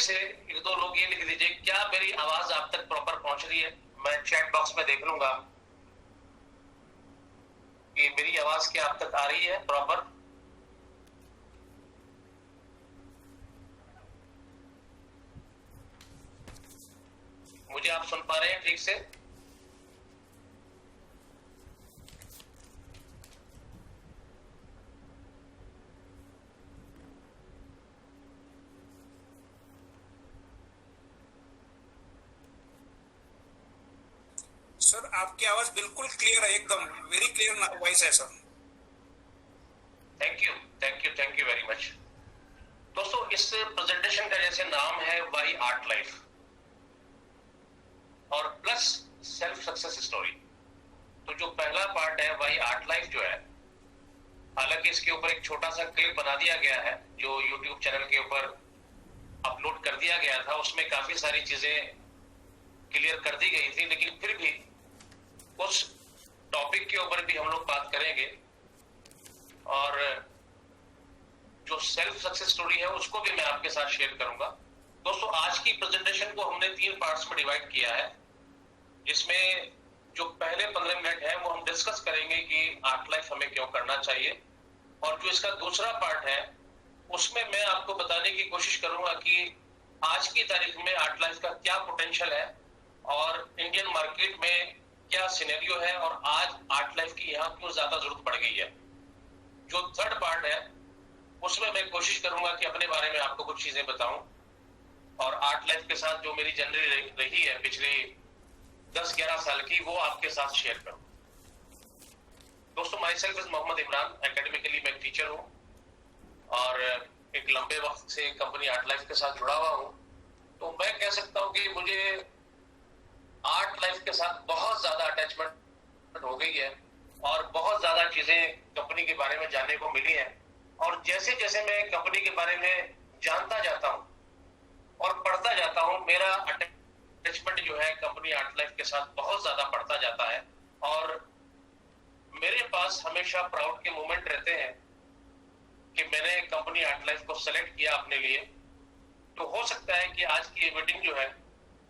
से एक दो लोग ये लिख दीजिए, क्या मेरी आवाज आप तक प्रॉपर पहुंच रही है? मैं चैट बॉक्स में देख लूंगा कि मेरी आवाज क्या आप तक आ रही है प्रॉपर। मुझे आप सुन पा रहे हैं ठीक से? सर आपकी आवाज बिल्कुल क्लियर है, एकदम वेरी क्लियर वॉइस है sir. Thank you, thank you, thank you very much. दोस्तों, इस प्रेजेंटेशन का जैसे नाम है वाई आर्ट लाइफ और प्लस सेल्फ सक्सेस स्टोरी, तो जो पहला पार्ट है वाई आर्ट लाइफ जो है, हालांकि इसके ऊपर एक छोटा सा क्लिप बना दिया गया है जो यूट्यूब चैनल के ऊपर अपलोड कर दिया गया था, उसमें काफी सारी चीजें क्लियर कर दी गई थी, लेकिन फिर भी उस टॉपिक के ऊपर भी हम लोग बात करेंगे और जो सेल्फ सक्सेस स्टोरी है उसको भी मैं आपके साथ शेयर करूंगा। दोस्तों, आज की प्रेजेंटेशन को हमने 3 पार्ट्स में डिवाइड किया है, जिसमें जो पहले 15 मिनट है वो हम डिस्कस करेंगे कि आर्ट लाइफ हमें क्यों करना चाहिए, और जो इसका दूसरा पार्ट है उसमें मैं आपको बताने की कोशिश करूंगा कि आज की तारीख में आर्ट लाइफ का क्या पोटेंशियल है और इंडियन मार्केट में क्या सिनेरियो है और आज आर्ट लाइफ की यहाँ क्यों ज्यादा जरूरत पड़ गई है। जो थर्ड पार्ट है उसमें मैं कोशिश करूंगा कि अपने बारे में आपको कुछ चीजें बताऊं और आर्ट लाइफ के साथ जो मेरी जर्नी रही है पिछले 10-11 साल की, वो आपके साथ शेयर करूं। दोस्तों, myself is Mohammad Imran. Academically मैं टीचर हूं और एक लंबे वक्त से कंपनी आर्ट लाइफ के साथ जुड़ा हुआ हूं, तो मैं कह सकता हूं कि मुझे आर्ट लाइफ के साथ बहुत ज्यादा अटैचमेंट हो गई है और बहुत ज्यादा चीजें कंपनी के बारे में जानने को मिली है, और जैसे जैसे मैं कंपनी के बारे में जानता जाता हूं और पढ़ता जाता हूं, मेरा अटैचमेंट जो है कंपनी आर्ट लाइफ के साथ बहुत ज्यादा बढ़ता जाता है और मेरे पास हमेशा प्राउड के मोमेंट रहते हैं कि मैंने कंपनी आर्ट लाइफ को सेलेक्ट किया अपने लिए। तो हो सकता है कि आज की ये मीटिंग जो है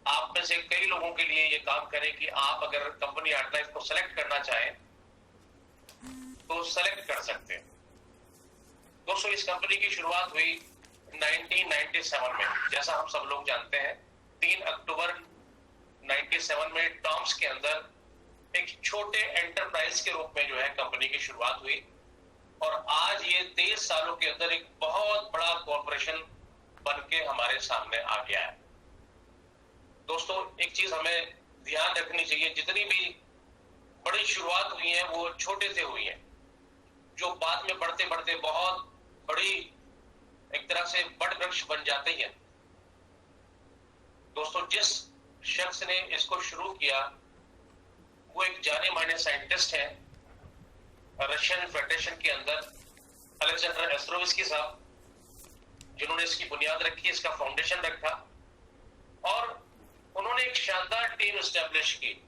आप में से कई लोगों के लिए ये काम करे कि आप अगर कंपनी आर्ट लाइफ को सेलेक्ट करना चाहें तो सेलेक्ट कर सकते हैं। दोस्तों, इस कंपनी की शुरुआत हुई 1997 में, जैसा हम सब लोग जानते हैं। 3 अक्टूबर 97 में टॉम्स के अंदर एक छोटे एंटरप्राइज के रूप में जो है कंपनी की शुरुआत हुई और आज ये 23 सालों के अंदर एक बहुत बड़ा कॉर्पोरेशन बन के हमारे सामने आ गया है। दोस्तों, एक चीज हमें ध्यान रखनी चाहिए, जितनी भी बड़ी शुरुआत हुई है वो छोटे से हुई है, जो बाद में बढ़ते बढ़ते बहुत बड़ी एक तरह से बड़ वृक्ष बन जाते हैं। दोस्तों, जिस शख्स ने इसको शुरू किया वो एक जाने माने साइंटिस्ट है रशियन फेडरेशन के अंदर, अलेक्जेंडर एस्ट्रोविस्की साहब, जिन्होंने इसकी बुनियाद रखी, इसका फाउंडेशन रखा और उन्होंने एक शानदार टीम एस्टेब्लिश की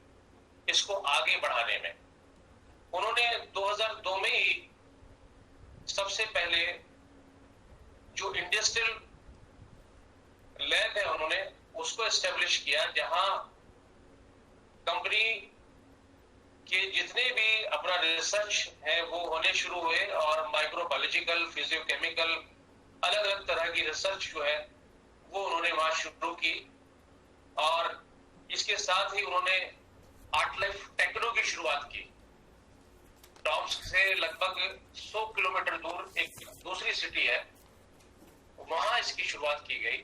इसको आगे बढ़ाने में। उन्होंने 2002 में ही सबसे पहले जो इंडस्ट्रियल लैब है उन्होंने उसको एस्टेब्लिश किया, जहां कंपनी के जितने भी अपना रिसर्च है वो होने शुरू हुए और माइक्रोबायोलॉजिकल, फिजियोकेमिकल, अलग अलग तरह की रिसर्च जो है वो उन्होंने वहां शुरू की। और इसके साथ ही उन्होंने आर्ट लाइफ टेक्नो की शुरुआत की। टॉम्स से लगभग 100 किलोमीटर दूर एक दूसरी सिटी है, वहां इसकी शुरुआत की गई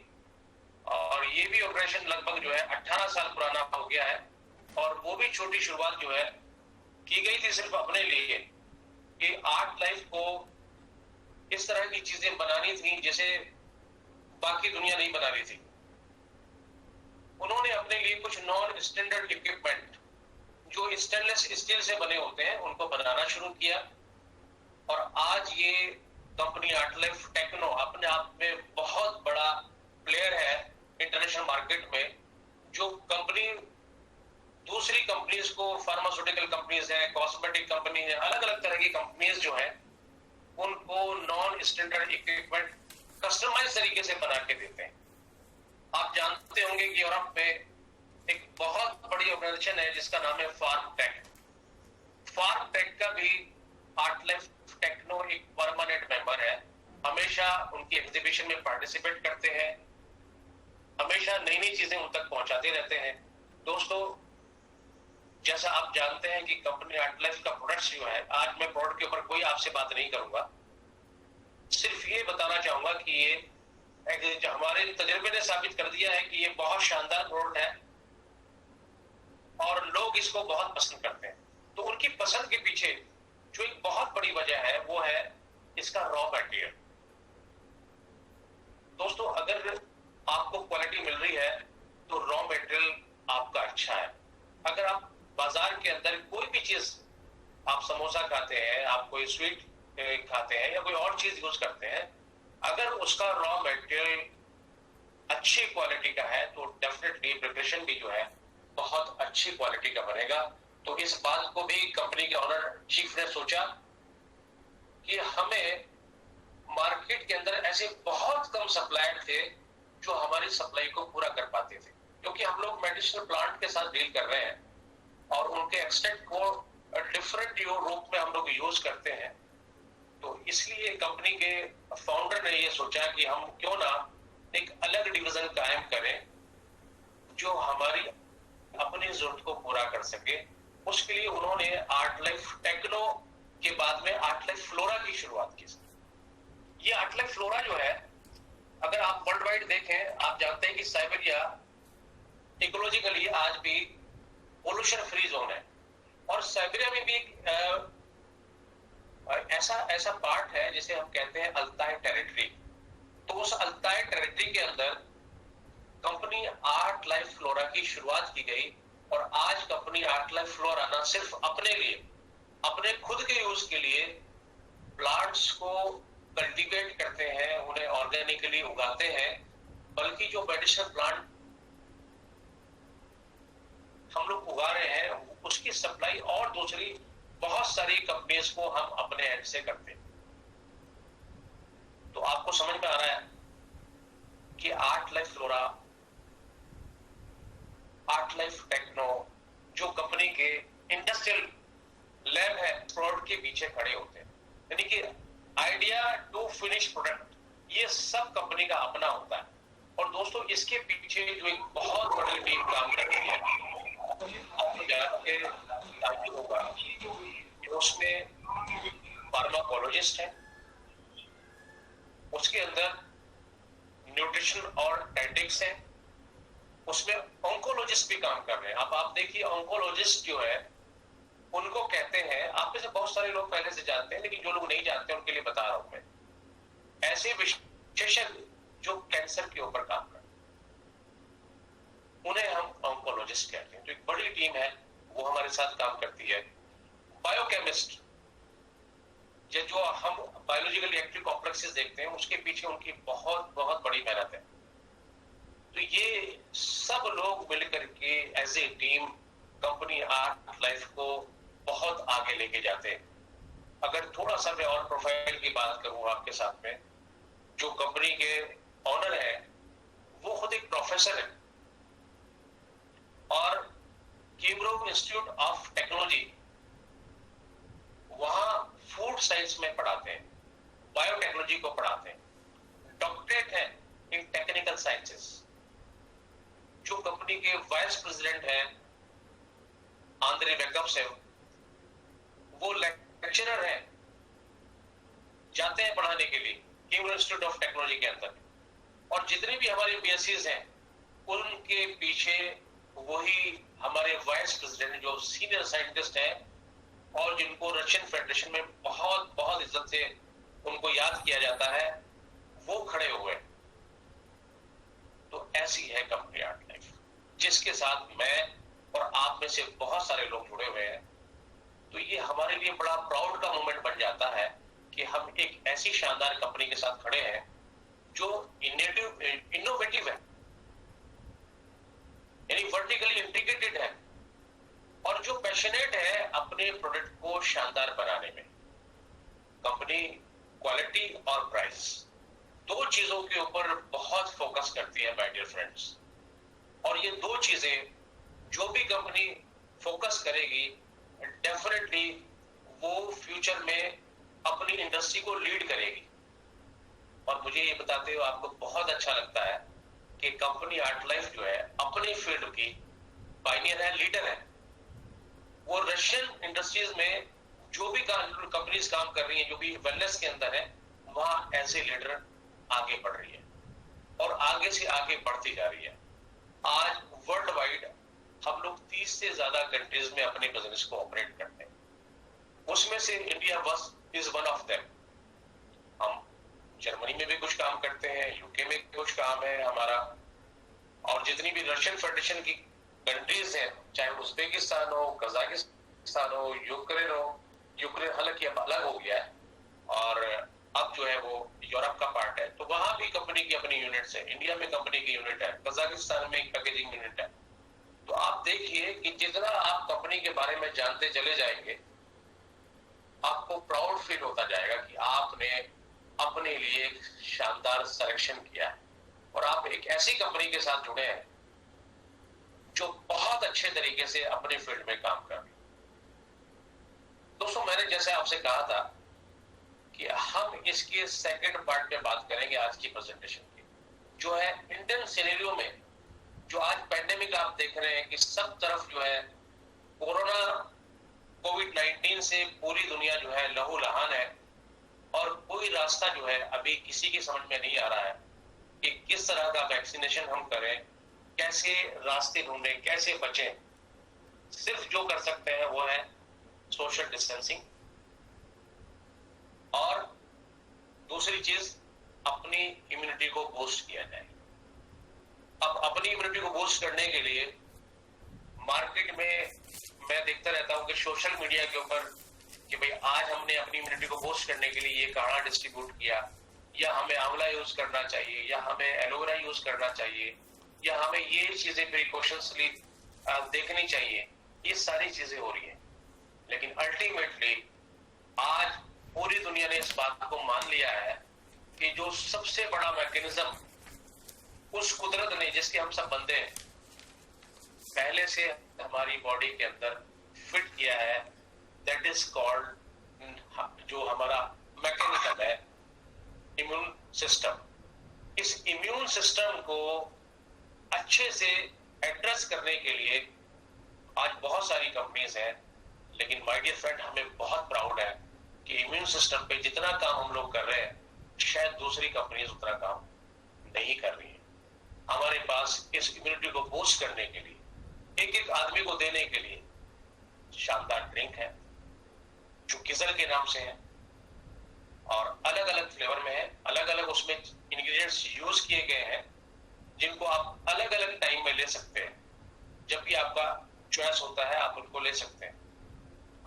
और ये भी ऑपरेशन लगभग जो है 18 साल पुराना हो गया है और वो भी छोटी शुरुआत जो है की गई थी सिर्फ अपने लिए कि आर्ट लाइफ को इस तरह की चीजें बनानी थी जैसे बाकी दुनिया नहीं बना रही थी। उन्होंने अपने लिए कुछ नॉन स्टैंडर्ड इक्विपमेंट जो स्टेनलेस स्टील से बने होते हैं उनको बनाना शुरू किया और आज ये कंपनी आर्ट लाइफ टेक्नो अपने आप में बहुत बड़ा प्लेयर है इंटरनेशनल मार्केट में, जो कंपनी दूसरी कंपनीज को, फार्मास्यूटिकल कंपनीज है, कॉस्मेटिक कंपनी है, अलग अलग तरह की कंपनीज जो है उनको नॉन स्टैंडर्ड इक्विपमेंट कस्टमाइज तरीके से बना के देते हैं। जानते होंगे कि यूरोप में एक बहुत बड़ी ऑर्गेनाइजेशन है जिसका नाम है फार्म टेक। फार्म टेक का भी आर्टलाइफ टेक्नो एक परमानेंट मेंबर है, हमेशा उनकी एग्जीबिशन में पार्टिसिपेट करते हैं, हमेशा नई नई चीजें उन तक पहुंचाते रहते हैं। दोस्तों, जैसा आप जानते हैं कि कंपनी आर्टलाइफ का प्रोडक्ट्स जो है, आज मैं प्रोडक्ट के ऊपर कोई आपसे बात नहीं करूंगा, सिर्फ ये बताना चाहूंगा कि ये हमारे तजुर्बे ने साबित कर दिया है कि ये बहुत शानदार प्रोडक्ट है और लोग इसको बहुत पसंद करते हैं। तो उनकी पसंद के पीछे जो एक बहुत बड़ी वजह है वो है इसका रॉ मटेरियल। दोस्तों, अगर आपको क्वालिटी मिल रही है तो रॉ मटेरियल आपका अच्छा है। अगर आप बाजार के अंदर कोई भी चीज, आप समोसा खाते हैं, आप कोई स्वीट खाते हैं या कोई और चीज यूज करते हैं, अगर उसका रॉ मटेरियल अच्छी क्वालिटी का है तो डेफिनेटली प्रिपरेशन भी जो है बहुत अच्छी क्वालिटी का बनेगा। तो इस बात को भी कंपनी के ऑनर चीफ ने सोचा कि हमें मार्केट के अंदर ऐसे बहुत कम सप्लायर थे जो हमारी सप्लाई को पूरा कर पाते थे, क्योंकि हम लोग मेडिसिनल प्लांट के साथ डील कर रहे हैं और उनके एक्सट्रैक्ट को डिफरेंट रूप में हम लोग यूज करते हैं। तो इसलिए कंपनी के फाउंडर ने ये सोचा कि हम क्यों ना एक अलग डिवीजन कायम करें जो हमारी अपनी जरूरत को पूरा कर सके। उसके लिए उन्होंने आर्टलाइफ टेक्नो के बाद में आर्टलाइफ फ्लोरा की शुरुआत की। ये आर्टलाइफ फ्लोरा जो है, अगर आप वर्ल्ड वाइड देखें, आप जानते हैं कि साइबेरिया इकोलॉजिकली आज भी पोल्यूशन फ्री जोन है और साइबेरिया में भी ऐसा पार्ट है जिसे हम कहते हैं अल्ताई टेरिटरी। तो उस अल्ताई टेरिटरी के अंदर कंपनी आर्टलाइफ फ्लोरा की शुरुआत की गई और आज कंपनी आर्टलाइफ फ्लोरा ना सिर्फ अपने लिए, अपने खुद के यूज के लिए प्लांट्स को कल्टीवेट करते हैं, उन्हें ऑर्गेनिकली उगाते हैं, बल्कि जो मेडिसिनल प्लांट हम लोग उगा रहे हैं उसकी सप्लाई और दूसरी बहुत सारी कंपनीज को हम अपने एंड से करते हैं। तो आपको समझ में आ रहा है कि आर्टलाइफ फ्लोरा, आर्टलाइफ टेक्नो जो कंपनी के इंडस्ट्रियल लैब है, प्रोडक्ट के पीछे खड़े होते हैं, यानी कि आइडिया टू फिनिश प्रोडक्ट, ये सब कंपनी का अपना होता है। और दोस्तों, इसके पीछे जो एक बहुत बड़ी टीम काम करती है, आपको जान के ताज्जुब होगा, उसमें फार्माकोलॉजिस्ट है, उसके अंदर न्यूट्रिशन और डाइटिक्स है, उसमें ऑन्कोलॉजिस्ट भी काम कर रहे हैं। अब आप देखिए, ऑन्कोलॉजिस्ट जो है उनको कहते हैं, आप में से बहुत सारे लोग पहले से जानते हैं, लेकिन जो लोग नहीं जानते उनके लिए बता रहा हूं मैं, ऐसे विशेषज्ञ जो कैंसर के ऊपर काम करते हैं उन्हें हम ऑन्कोलॉजिस्ट कहते हैं। तो एक बड़ी टीम है, वो हमारे साथ काम करती है। बायोकेमिस्ट, जो हम बायोलॉजिकल एक्टिव कॉम्प्लेक्सेस देखते हैं, उसके पीछे उनकी बहुत बहुत बड़ी मेहनत है। तो ये सब लोग मिलकर के एज ए टीम कंपनी आर्टलाइफ को बहुत आगे लेके जाते हैं। अगर थोड़ा सा मैं और प्रोफाइल की बात करूं आपके साथ में, जो कंपनी के ऑनर है वो खुद एक प्रोफेसर है और किमरोग इंस्टीट्यूट ऑफ टेक्नोलॉजी, वहां फूड साइंस में पढ़ाते हैं, बायोटेक्नोलॉजी को पढ़ाते हैं, डॉक्टरेट है इन टेक्निकल साइंसेस। जो कंपनी के वाइस प्रेसिडेंट हैं आंद्रे वेकअपसेव, वो लेक्चरर हैं, जाते हैं पढ़ाने के लिए किमरोग इंस्टीट्यूट ऑफ टेक्नोलॉजी के अंदर। और जितने भी हमारे बीएससीज हैं उनके पीछे वही हमारे वाइस प्रेसिडेंट जो सीनियर साइंटिस्ट हैं और जिनको रशियन फेडरेशन में बहुत बहुत इज्जत से उनको याद किया जाता है, वो खड़े हुए। तो ऐसी है कंपनी आर्टलाइफ, जिसके साथ मैं और आप में से बहुत सारे लोग जुड़े हुए हैं। तो ये हमारे लिए बड़ा प्राउड का मोमेंट बन जाता है कि हम एक ऐसी शानदार कंपनी के साथ खड़े हैं जो इनोवेटिव है, यानी वर्टिकली इंटीग्रेटेड है, और जो पैशनेट है अपने प्रोडक्ट को शानदार बनाने में। कंपनी क्वालिटी और प्राइस, दो चीजों के ऊपर बहुत फोकस करती है माय डियर फ्रेंड्स। चीजें जो भी कंपनी फोकस करेगी, डेफिनेटली वो फ्यूचर में अपनी इंडस्ट्री को लीड करेगी। और मुझे ये बताते हुए आपको बहुत अच्छा लगता है कि कंपनी आर्टलाइफ जो है अपनी फील्ड की पायनियर है, लीडर है। वो रशियन इंडस्ट्रीज में जो भी कंपनीज काम कर रही हैं, जो भी वेलनेस के अंदर है, वहां ऐसे लीडर आगे बढ़ रही है और आगे से आगे बढ़ती जा रही है। आज वर्ल्ड वाइड हम लोग 30 से ज्यादा कंट्रीज में अपने बिजनेस को ऑपरेट करते हैं, उसमें से इंडिया बस इज वन ऑफ देम। हम जर्मनी में भी कुछ काम करते हैं, यूके में कुछ काम है हमारा, और जितनी भी रशियन फेडरेशन की कंट्रीज हैं, चाहे उज्बेकिस्तान हो, कजाकिस्तान हो, यूक्रेन हालांकि अब अलग हो गया है और अब जो है वो यूरोप का पार्ट है, तो वहां भी कंपनी की अपनी यूनिट्स है। इंडिया में कंपनी की यूनिट है, कजाकिस्तान में एक पैकेजिंग यूनिट है। तो आप देखिए कि जितना आप कंपनी के बारे में जानते चले जाएंगे, आपको प्राउड फील होता जाएगा कि आपने अपने लिए एक शानदार सिलेक्शन किया है और आप एक ऐसी कंपनी के साथ जुड़े हैं जो बहुत अच्छे तरीके से अपने फील्ड में काम कर रही है। दोस्तों, मैंने जैसे आपसे कहा था कि हम इसके सेकंड पार्ट में बात करेंगे आज की प्रेजेंटेशन की, जो है इंडियन सिनेरियो में जो आज पैंडेमिक आप देख रहे हैं कि सब तरफ जो है कोरोना कोविड-19 से पूरी दुनिया जो है लहूलुहान है और कोई रास्ता जो है अभी किसी की समझ में नहीं आ रहा है कि किस तरह का वैक्सीनेशन हम करें, कैसे रास्ते ढूंढें, कैसे बचें। सिर्फ जो कर सकते हैं वो है सोशल डिस्टेंसिंग और दूसरी चीज अपनी इम्यूनिटी को बूस्ट किया जाए। अब अपनी इम्यूनिटी को बूस्ट करने के लिए मार्केट में मैं देखता रहता हूं कि सोशल मीडिया के ऊपर कि भाई आज हमने अपनी इम्यूनिटी को बूस्ट करने के लिए ये काढ़ा डिस्ट्रीब्यूट किया, या हमें आंवला यूज करना चाहिए, या हमें एलोवेरा यूज करना चाहिए, या हमें ये चीजें प्रिकॉशंसली देखनी चाहिए। ये सारी चीजें हो रही है, लेकिन अल्टीमेटली आज पूरी दुनिया ने इस बात को मान लिया है कि जो सबसे बड़ा मैकेनिज्म उस कुदरत ने, जिसके हम सब बंदे हैं, पहले से हमारी बॉडी के अंदर फिट किया है, दैट इज कॉल्ड, जो हमारा मैकेनिज्म है, इम्यून सिस्टम। इस इम्यून सिस्टम को अच्छे से एड्रेस करने के लिए आज बहुत सारी कंपनीज हैं, लेकिन माय डियर फ्रेंड, हमें बहुत प्राउड है कि इम्यून सिस्टम पे जितना काम हम लोग कर रहे हैं, शायद दूसरी कंपनीज उतना काम नहीं कर रही है। हमारे पास इस इम्यूनिटी को बूस्ट करने के लिए, एक एक आदमी को देने के लिए शानदार ड्रिंक है जो किजल के नाम से है और अलग अलग फ्लेवर में है, अलग अलग उसमें इंग्रेडिएंट्स यूज किए गए हैं, जिनको आप अलग अलग टाइम में ले सकते हैं। जब भी आपका चॉइस होता है आप उनको ले सकते हैं।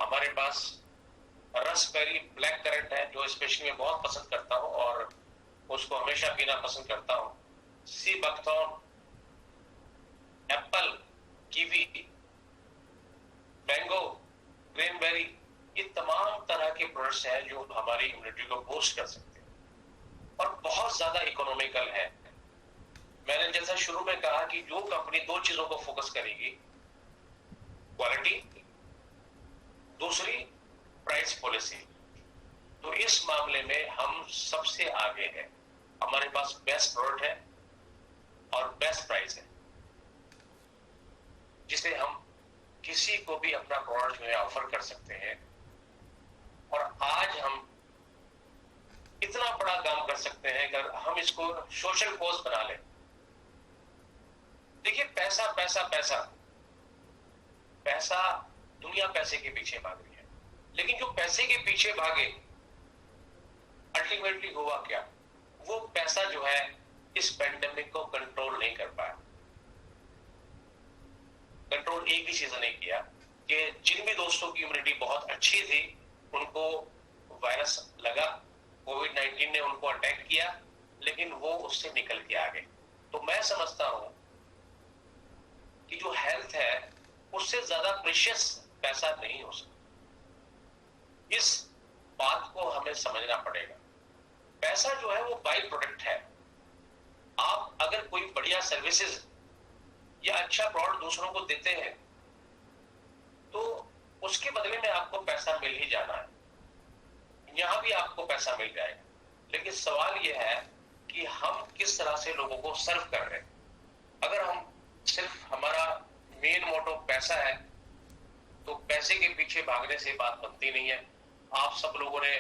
हमारे पास रसबेरी ब्लैक करंट है जो स्पेशली मैं बहुत पसंद करता हूं और उसको हमेशा पीना पसंद करता हूं। Sea buckthorn, Apple, kiwi, mango, cranberry, ये तमाम तरह के प्रोडक्ट्स हैं जो हमारी इम्यूनिटी को बूस्ट कर सकते हैं और बहुत ज्यादा इकोनॉमिकल है। मैंने जैसा शुरू में कहा कि जो कंपनी दो चीजों को फोकस करेगी, क्वालिटी, दूसरी प्राइस पॉलिसी, तो इस मामले में हम सबसे आगे हैं। हमारे पास बेस्ट प्रोडक्ट है और बेस्ट प्राइस है, जिसे हम किसी को भी अपना प्रोडक्ट जो है ऑफर कर सकते हैं। और आज हम इतना बड़ा काम कर सकते हैं कि हम इसको सोशल कॉज बना लें। देखिए, पैसा पैसा पैसा पैसा, दुनिया पैसे के पीछे भाग रही है, लेकिन जो पैसे के पीछे भागे अल्टीमेटली हुआ क्या? वो पैसा जो है इस पेंडेमिक को कंट्रोल नहीं कर पाया। कंट्रोल एक भी चीज नहीं किया कि जिन भी दोस्तों की इम्यूनिटी बहुत अच्छी थी उनको वायरस लगा, कोविड-19 ने उनको अटैक किया, लेकिन वो उससे निकल के आ गए। तो मैं समझता हूं कि जो हेल्थ है उससे ज्यादा प्रीशियस पैसा नहीं हो सकता। इस बात को हमें समझना पड़ेगा। पैसा जो है वो बाई प्रोडक्ट है। आप अगर कोई बढ़िया सर्विसेज या अच्छा प्रोडक्ट दूसरों को देते हैं तो उसके बदले में आपको पैसा मिल ही जाना है, यहां भी आपको पैसा मिल जाएगा। लेकिन सवाल यह है कि हम किस तरह से लोगों को सर्व कर रहे हैं। अगर हम सिर्फ हमारा मेन मोटो पैसा है तो पैसे के पीछे भागने से बात बनती नहीं है। आप सब लोगों ने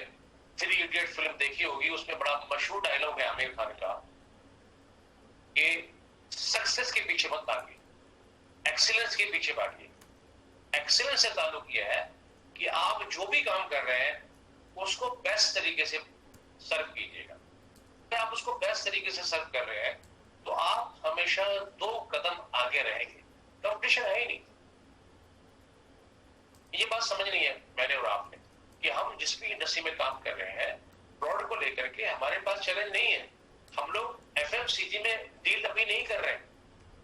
3 इडियट फिल्म देखी होगी, उसमें बड़ा मशहूर डायलॉग है आमिर खान का कि सक्सेस के पीछे मत भागिए, एक्सीलेंस के पीछे भागिए। एक्सीलेंस से ताल्लुक यह है कि आप जो भी काम कर रहे हैं उसको बेस्ट तरीके से सर्व कीजिएगा। अगर आप उसको बेस्ट तरीके से सर्व कर रहे हैं तो आप हमेशा 2 कदम आगे रहेंगे, कंपटीशन है ही नहीं। ये बात समझनी है मैंने और आपने कि हम जिस भी इंडस्ट्री में काम कर रहे हैं प्रोडक्ट को लेकर के हमारे पास चैलेंज नहीं है। हम लोग एफएमसीजी में डील अभी नहीं कर रहे हैं,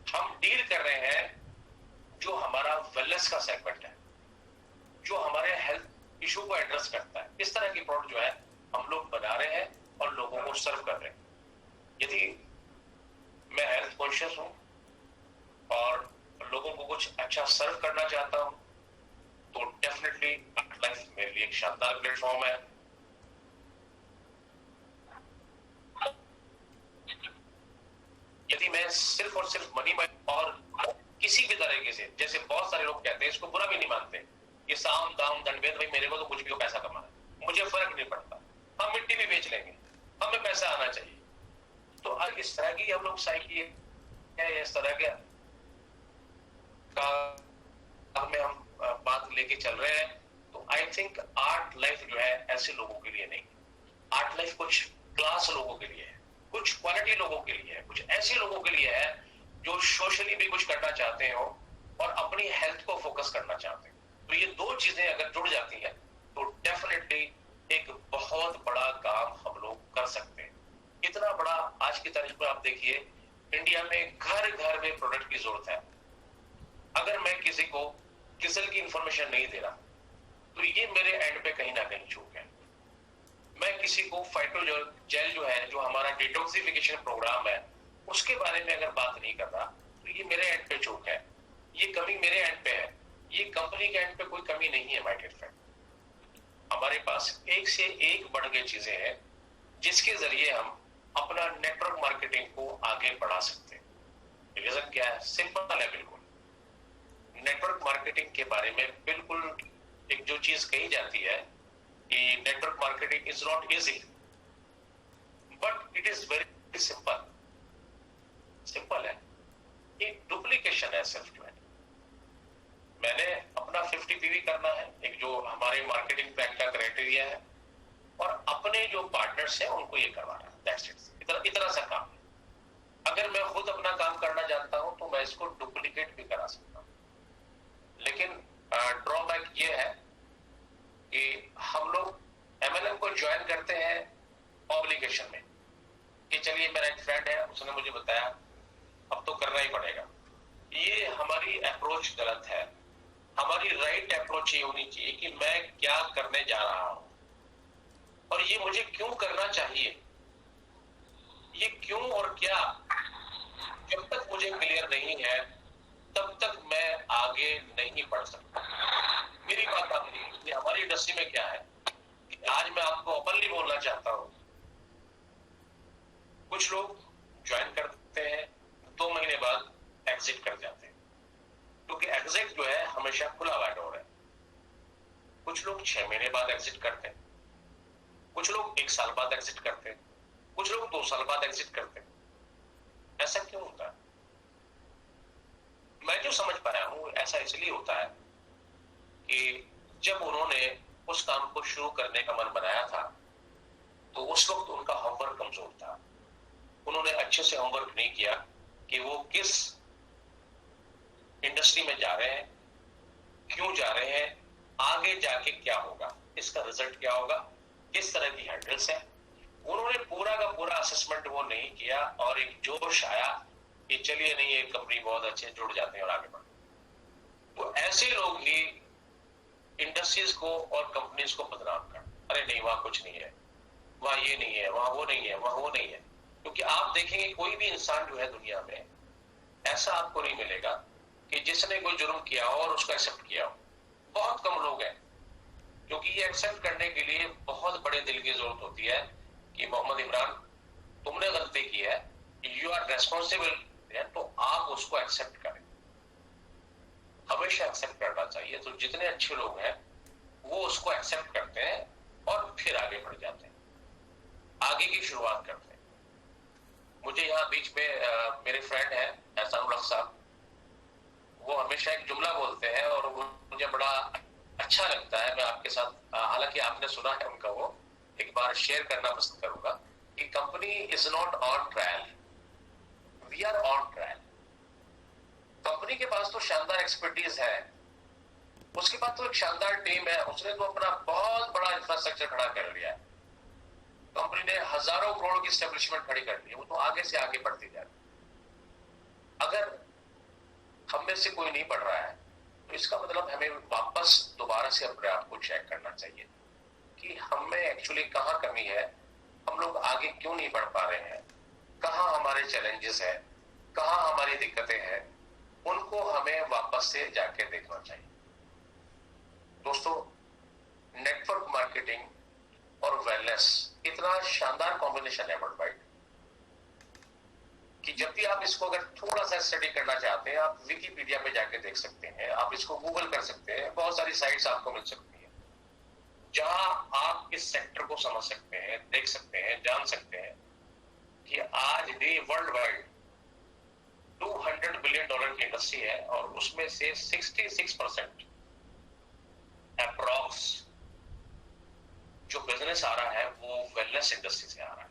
हम डील कर रहे हैं जो हमारा वेलनेस का सेगमेंट है, जो हमारे हेल्थ इशू को एड्रेस करता है। इस तरह की प्रोडक्ट जो है हम लोग बना रहे हैं और लोगों को सर्व कर रहे हैं। यदि मैं हेल्थ कॉन्शियस हूं और लोगों को कुछ अच्छा सर्व करना चाहता हूं तो डेफिनेटली लाइफ मेरे लिए एक शानदार प्लेटफॉर्म है। यदि मैं सिर्फ और सिर्फ मनी और किसी भी तरीके से, जैसे बहुत सारे लोग कहते हैं, इसको बुरा भी नहीं मानते, ये साम दाम दंडभेद, भाई मेरे को तो कुछ भी हो पैसा कमाना है, मुझे फर्क नहीं पड़ता, हम मिट्टी भी बेच लेंगे, हमें पैसा आना चाहिए। तो आज इस तरह की हम लोग साइकी है, इस तरह के में हम बात लेके चल रहे हैं। तो आई थिंक आर्ट लाइफ जो है ऐसे लोगों के लिए नहीं, आर्ट लाइफ कुछ क्लास लोगों के लिए है, कुछ क्वालिटी लोगों के लिए है, कुछ ऐसे लोगों के लिए है जो सोशली भी कुछ करना चाहते हो और अपनी हेल्थ को फोकस करना चाहते हैं। तो ये 2 चीजें अगर जुड़ जाती हैं तो डेफिनेटली एक बहुत बड़ा काम हम लोग कर सकते हैं। इतना बड़ा आज की तारीख में आप देखिए इंडिया में घर घर में प्रोडक्ट की जरूरत है। अगर मैं किसी को किसल की इंफॉर्मेशन नहीं दे रहा तो ये मेरे एंड पे कहीं ना कहीं चूक है। मैं किसी को फाइटोजेल जेल जो है, जो हमारा डिटॉक्सिफिकेशन प्रोग्राम है, उसके बारे में अगर बात नहीं कर रहा तो ये मेरे एंड पे चूक है, ये कमी मेरे एंड पे है, ये कंपनी के एंड पे कोई कमी नहीं है। माय डियर फ्रेंड, हमारे पास एक से एक बढ़ के चीजें हैं जिसके जरिए हम अपना नेटवर्क मार्केटिंग को आगे बढ़ा सकते हैं। रीजन क्या है? सिंपल है बिल्कुल। नेटवर्क मार्केटिंग के बारे में बिल्कुल एक जो चीज कही जाती है कि network marketing is not easy but it is very simple. Simple है, एक डुप्लीकेशन है सिर्फ जो है। मैंने अपना 50 पीवी करना है, एक जो हमारे मार्केटिंग पैक का क्राइटेरिया है, और अपने जो पार्टनर्स हैं उनको ये करवाना है। दैट्स इट, इतना सा काम है। अगर मैं खुद अपना काम करना जानता हूं तो मैं इसको डुप्लीकेट भी करा सकता हूं। लेकिन ड्रॉबैक ये है कि हम लोग एमएलएम को ज्वाइन करते हैं ऑब्लिगेशन में कि चलिए मेरा एक फ्रेंड है, उसने मुझे बताया, अब तो करना ही पड़ेगा। ये हमारी अप्रोच गलत है। हमारी राइट अप्रोच ये होनी चाहिए कि मैं क्या करने जा रहा हूं और ये मुझे क्यों करना चाहिए। ये क्यों और क्या जब तक मुझे क्लियर नहीं है तब तक मैं आगे नहीं बढ़ सकता। मेरी बात आप देखिए, हमारी इंडस्ट्री में क्या है कि आज मैं आपको ओपनली बोलना चाहता हूं, कुछ लोग ज्वाइन करते हैं, 2 महीने बाद एग्जिट कर जाते हैं, क्योंकि एग्जिट जो है हमेशा खुला हुआ डोर है। कुछ लोग 6 महीने बाद एग्जिट करते हैं, कुछ लोग 1 साल बाद एग्जिट करते हैं, कुछ लोग 2 साल बाद एग्जिट करते हैं। ऐसा क्यों होता है? मैं जो समझ पाया हूं ऐसा इसलिए होता है कि जब उन्होंने उस काम को शुरू करने का मन बनाया था तो उस वक्त उनका होमवर्क कमजोर था। उन्होंने अच्छे से होमवर्क नहीं किया कि वो किस इंडस्ट्री में जा रहे हैं, क्यों जा रहे हैं, आगे जाके क्या होगा, इसका रिजल्ट क्या होगा, किस तरह की हैंडल्स है। उन्होंने पूरा का पूरा असेसमेंट वो नहीं किया और एक जोश आया कि चलिए नहीं, ये कंपनी बहुत अच्छे जुड़ जाते हैं और आगे बढ़ते। तो ऐसे लोग ही इंडस्ट्रीज को और कंपनीज को बदनाम कर, अरे नहीं वहां कुछ नहीं है, वहां ये नहीं है, वहां वो नहीं है, वहां वो नहीं है। क्योंकि आप देखेंगे कोई भी इंसान जो है दुनिया में ऐसा आपको नहीं मिलेगा कि जिसने कोई जुर्म किया हो और उसको एक्सेप्ट किया हो। बहुत कम लोग हैं, क्योंकि ये एक्सेप्ट करने के लिए बहुत बड़े दिल की जरूरत होती है कि मोहम्मद इमरान तुमने गलती की है, यू आर रेस्पॉन्सिबल, तो आप उसको एक्सेप्ट करें। हमेशा एक्सेप्ट करना चाहिए। तो जितने अच्छे लोग हैं वो उसको एक्सेप्ट करते हैं और फिर आगे बढ़ जाते हैं, आगे की शुरुआत करते हैं। मुझे यहाँ बीच में मेरे फ्रेंड है एहसान उल साहब, वो हमेशा एक जुमला बोलते हैं और वो मुझे बड़ा अच्छा लगता है। मैं आपके साथ, हालांकि आपने सुना है उनका, वो एक बार शेयर करना पसंद करूंगा कि company is not on trial, we are on trial. Company के पास तो शानदार एक्सपर्टीज है, उसके बाद तो एक शानदार टीम है, उसने तो अपना बहुत बड़ा इंफ्रास्ट्रक्चर खड़ा कर लिया है। कंपनी ने हजारों करोड़ की एस्टेब्लिशमेंट खड़ी कर ली है, वो तो आगे से आगे बढ़ती जा रही है। अगर हम में से कोई नहीं बढ़ रहा है तो इसका मतलब हमें वापस दोबारा से अपने आप को चेक करना चाहिए कि हम में एक्चुअली कहाँ कमी है, हम लोग आगे क्यों नहीं बढ़ पा रहे हैं, कहाँ हमारे चैलेंजेस है, कहाँ हमारी दिक्कतें हैं, उनको हमें वापस से जाके देखना चाहिए। दोस्तों, नेटवर्क मार्केटिंग और वेलनेस इतना शानदार कॉम्बिनेशन है वर्ल्ड वाइड कि जब भी आप इसको अगर थोड़ा सा स्टडी करना चाहते हैं, आप विकिपीडिया पे जाके देख सकते हैं, आप इसको गूगल कर सकते हैं, बहुत सारी साइट्स आपको मिल सकती हैं जहां आप इस सेक्टर को समझ सकते हैं, देख सकते हैं, जान सकते हैं कि आज भी वर्ल्ड वाइड $200 बिलियन की इंडस्ट्री है और उसमें से 66% अप्रॉक्स जो बिजनेस आ रहा है वो वेलनेस इंडस्ट्री से आ रहा है।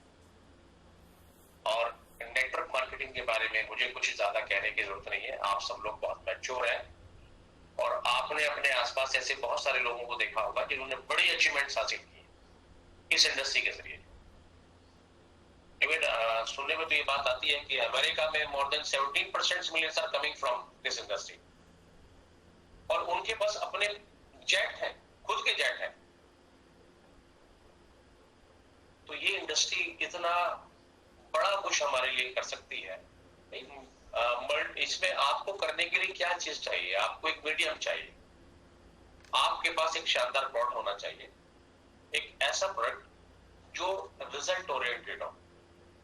और नेटवर्क मार्केटिंग के बारे में मुझे कुछ ज्यादा कहने की जरूरत नहीं है, आप सब लोग बहुत मैच्योर हैं और आपने अपने आसपास ऐसे बहुत सारे लोगों को देखा होगा जिन्होंने बड़ी अचीवमेंट्स हासिल की इस इंडस्ट्री के जरिए। इवन सुनने में तो ये बात आती है कि अमेरिका में more than 17% millions are coming from this industry और उनके पास अपने जेट हैं, खुद के जेट हैं। तो ये इंडस्ट्री इतना बड़ा कुछ हमारे लिए कर सकती है। इसमें आपको करने के लिए क्या चीज चाहिए? आपको एक मीडियम चाहिए, आपके पास एक शानदार प्रोडक्ट होना चाहिए, एक ऐसा प्रोडक्ट जो रिजल्ट ओरिएंटेड हो।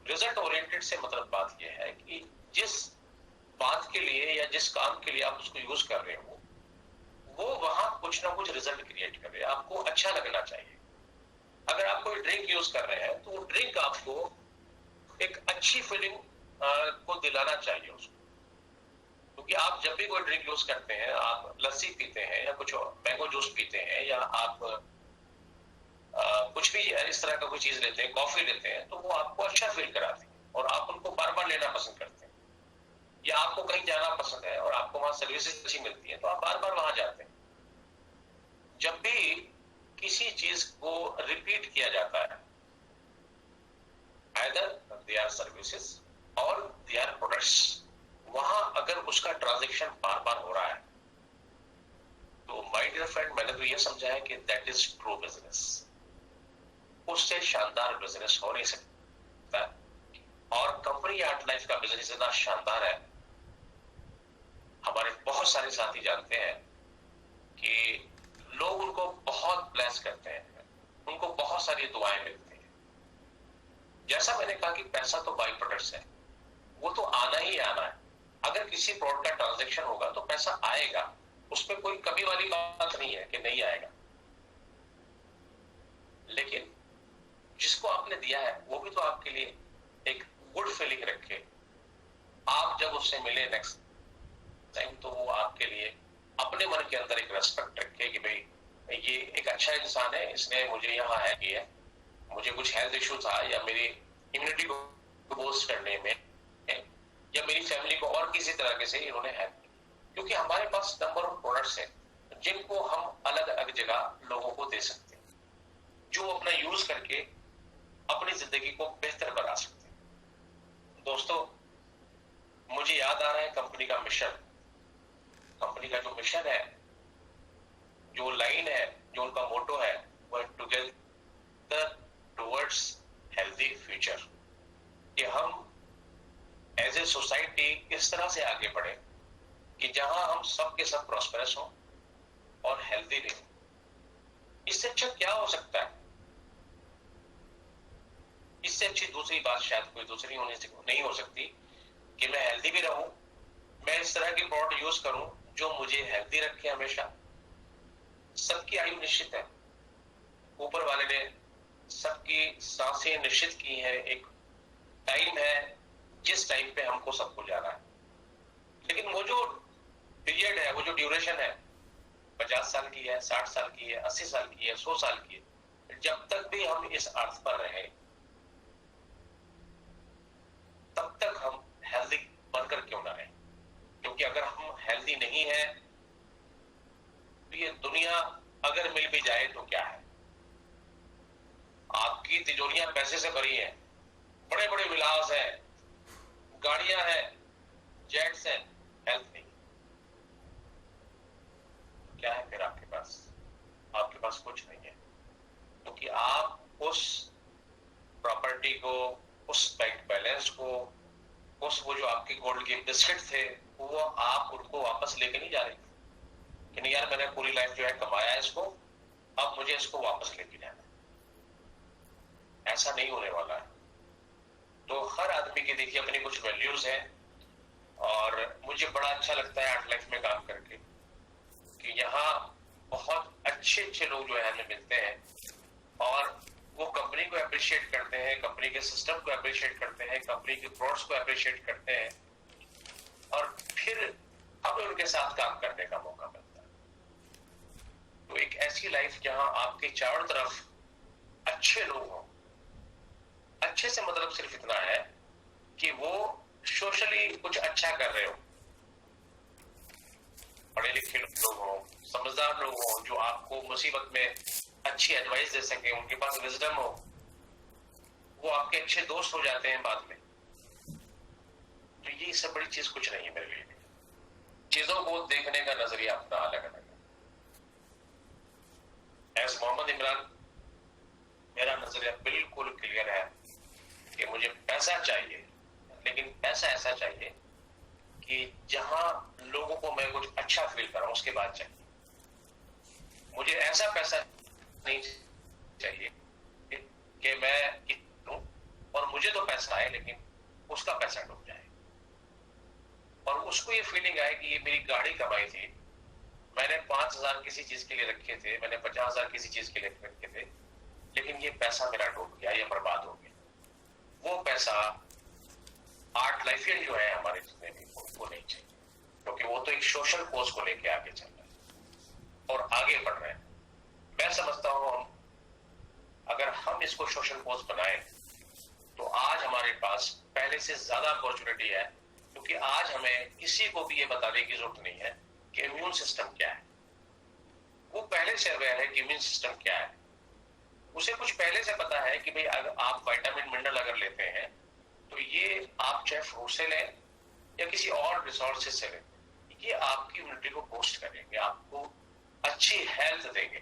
रिजल्ट ओरिएंटेड से मतलब बात यह है कि जिस बात के लिए या जिस काम के लिए आप उसको यूज कर रहे हो वो वहां कुछ ना कुछ रिजल्ट क्रिएट कर रहे हैं, आपको अच्छा लगना चाहिए। अगर आप कोई ड्रिंक यूज कर रहे हैं तो वो ड्रिंक आपको एक अच्छी फीलिंग को दिलाना चाहिए उसको, क्योंकि आप जब भी कोई ड्रिंक यूज करते हैं, आप लस्सी पीते हैं या कुछ और मैंगो जूस पीते हैं या आप कुछ भी इस तरह का कोई चीज लेते हैं, कॉफी लेते हैं, तो वो आपको अच्छा फील कराती है और आप उनको बार बार लेना पसंद करते हैं। या आपको कहीं जाना पसंद है और आपको वहां सर्विसेज अच्छी मिलती है तो आप बार बार वहां जाते हैं। जब भी किसी चीज को रिपीट किया जाता है, either they are services or they are products, वहां अगर उसका ट्रांजैक्शन बार बार हो रहा है तो माय डियर फ्रेंड, मैंने तो ये समझा है कि दैट इज ट्रू बिजनेस। उससे शानदार बिजनेस हो नहीं सकता। और कंपनी आर्ट लाइफ का बिजनेस इतना शानदार है, हमारे बहुत सारे साथी जानते हैं कि लोग उनको बहुत ब्लेस करते हैं, उनको बहुत सारी दुआएं मिलती हैं। जैसा मैंने कहा कि पैसा तो बाई प्रोडक्ट्स है, वो तो आना ही आना है। अगर किसी प्रोडक्ट का ट्रांजैक्शन होगा तो पैसा आएगा, उसमें कोई कमी वाली बात नहीं है कि नहीं आएगा। लेकिन जिसको आपने दिया है वो भी तो आपके लिए एक गुड फीलिंग रखे। आप जब उससे मिले नेक्स्ट टाइम तो वो आपके लिए अपने मन के अंदर एक रेस्पेक्ट रखे कि भाई ये एक अच्छा इंसान है, इसने मुझे यहाँ है किया, मुझे कुछ हेल्थ इशू था या मेरी इम्यूनिटी को बूस्ट करने में या मेरी फैमिली को और किसी तरह से इन्होंने हेल्प की। क्योंकि हमारे पास नंबर ऑफ प्रोडक्ट्स हैं जिनको हम अलग अलग जगह लोगों को दे सकते हैं, जो अपना यूज करके अपनी जिंदगी को बेहतर बना सकते हैं। दोस्तों, मुझे याद आ रहा है कंपनी का मिशन, कंपनी का जो मिशन है, जो लाइन है, जो उनका मोटो है, वो टुगेदर टुवर्ड्स हेल्दी फ्यूचर। कि हम एज ए सोसाइटी इस तरह से आगे बढ़े कि जहां हम सब के सब प्रॉस्पेरस हों और हेल्दी रहें। इससे अच्छा क्या हो सकता है? इससे अच्छी दूसरी बात शायद कोई दूसरी होने से नहीं हो सकती कि मैं हेल्दी भी रहूं, मैं इस तरह की प्रोडक्ट यूज करूं जो मुझे हेल्दी रखे हमेशा। सबकी आयु निश्चित है, ऊपर वाले ने सबकी सांसें निश्चित की हैं, एक टाइम है जिस टाइम पे हमको सबको जाना है। लेकिन वो जो पीरियड है, वो जो ड्यूरेशन है, 50 साल की है, 60 साल की है, 80 साल की है, 100 साल की है, जब तक भी हम इस अर्थ पर रहे तब तक हम हेल्दी बनकर क्यों ना रहे? क्योंकि अगर हम हेल्दी नहीं है तो ये दुनिया अगर मिल भी जाए तो क्या है? आपकी तिजोरियां पैसे से भरी हैं, बड़े बड़े विलास हैं, गाड़ियां हैं, जेट्स हैं, हेल्थ नहीं। क्या है फिर आपके पास? आपके पास कुछ नहीं है, क्योंकि आप उस प्रॉपर्टी को, उस बैंक बैलेंस को, उस वो जो आपके गोल्ड के बिस्किट थे, वो आप उनको वापस लेके नहीं जा रहे कि नहीं यार मैंने पूरी लाइफ जो है कमाया इसको, अब मुझे इसको वापस लेके जाना। ऐसा नहीं होने वाला है। तो हर आदमी की देखिए अपनी कुछ वैल्यूज हैं, और मुझे बड़ा अच्छा लगता है आर्ट लाइफ में काम करके कि यहाँ बहुत अच्छे अच्छे लोग जो है हमें मिलते हैं और वो कंपनी को अप्रिशिएट करते हैं, कंपनी के सिस्टम को अप्रिशिएट करते हैं, कंपनी के प्रोडक्ट्स को अप्रिशिएट करते हैं, और फिर हमें उनके साथ काम करने का मौका मिलता है। तो एक ऐसी लाइफ जहां आपके चारों तरफ अच्छे लोग हों। अच्छे से मतलब सिर्फ इतना है कि वो सोशली कुछ अच्छा कर रहे हो, पढ़े लिखे लोग हों, समझदार लोग हों, जो आपको मुसीबत में अच्छी एडवाइस दे सके, उनके पास विजडम हो, वो आपके अच्छे दोस्त हो जाते हैं बाद में। तो ये इससे बड़ी चीज कुछ नहीं है मेरे लिए। चीजों को देखने का नजरिया अपना अलग अलग है। एज मोहम्मद इमरान मेरा नजरिया बिल्कुल क्लियर है कि मुझे पैसा चाहिए, लेकिन पैसा ऐसा चाहिए कि जहां लोगों को मैं कुछ अच्छा फील कराऊं, उसके बाद चाहिए। मुझे ऐसा पैसा नहीं चाहिए कि मैं दूं और मुझे तो पैसा आए लेकिन उसका पैसा डूब जाए, और उसको ये फीलिंग आए कि ये मेरी गाड़ी कमाई थी, मैंने 5,000 किसी चीज के लिए रखे थे, मैंने 50,000 किसी चीज के लिए रखे थे, लेकिन ये पैसा मेरा डूब गया, ये बर्बाद हो गया। वो पैसा आर्ट लाइफियन जो है हमारे जितने भी, उनको नहीं चाहिए, क्योंकि वो तो एक सोशल कोज को लेके आगे चल रहे हैं और आगे बढ़ रहे हैं। मैं समझता हूं अगर हम इसको सोशल कोज बनाए तो आज हमारे पास पहले से ज्यादा अपॉर्चुनिटी है, क्योंकि आज हमें किसी को भी ये बताने की जरूरत नहीं है कि इम्यून सिस्टम क्या है। वो पहले से अवेयर है कि इम्यून सिस्टम क्या है। उसे कुछ पहले से पता है कि भाई अगर आप विटामिन मिनरल अगर लेते हैं तो ये आप चाहे फ्रूट से लें या किसी और रिसोर्सेज से लें, ये आपकी इम्यूनिटी को बूस्ट करेंगे, आपको अच्छी हेल्थ देंगे,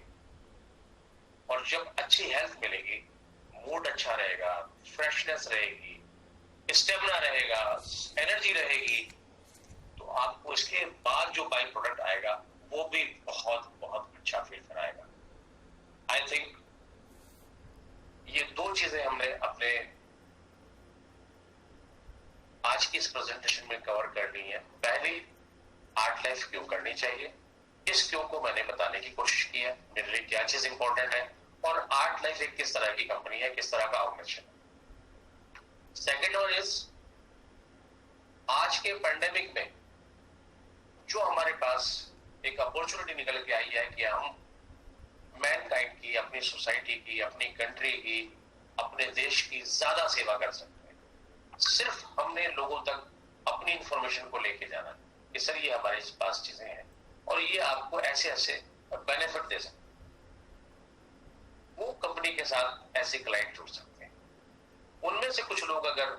और जब अच्छी हेल्थ मिलेगी मूड अच्छा रहेगा, फ्रेशनेस रहेगी, स्टेमिना रहेगा, एनर्जी रहेगी, तो आपको इसके बाद जो बाई प्रोडक्ट आएगा वो भी बहुत बहुत अच्छा फील कराएगा। आई थिंक ये दो चीजें हमने अपने आज की इस प्रेजेंटेशन में कवर कर ली है। पहली, आर्ट लाइफ क्यों करनी चाहिए, इस क्यों को मैंने बताने की कोशिश की है, मेरे लिए क्या चीज इंपॉर्टेंट है, और आर्ट लाइफ एक किस तरह की कंपनी है, किस तरह का ऑर्गेनाइजेशन है। सेकेंड वन इज, आज के पैंडेमिक में जो हमारे पास एक अपॉर्चुनिटी निकल के आई है कि हम मैनकाइंड की, अपनी सोसाइटी की, अपनी कंट्री की, अपने देश की ज्यादा सेवा कर सकते हैं। सिर्फ हमने लोगों तक अपनी इंफॉर्मेशन को लेके जाना है, इसलिए हमारे पास चीजें हैं, और ये आपको ऐसे ऐसे बेनिफिट दे सकते हैं। वो कंपनी के साथ ऐसे क्लाइंट जुड़ सकते हैं, उनमें से कुछ लोग अगर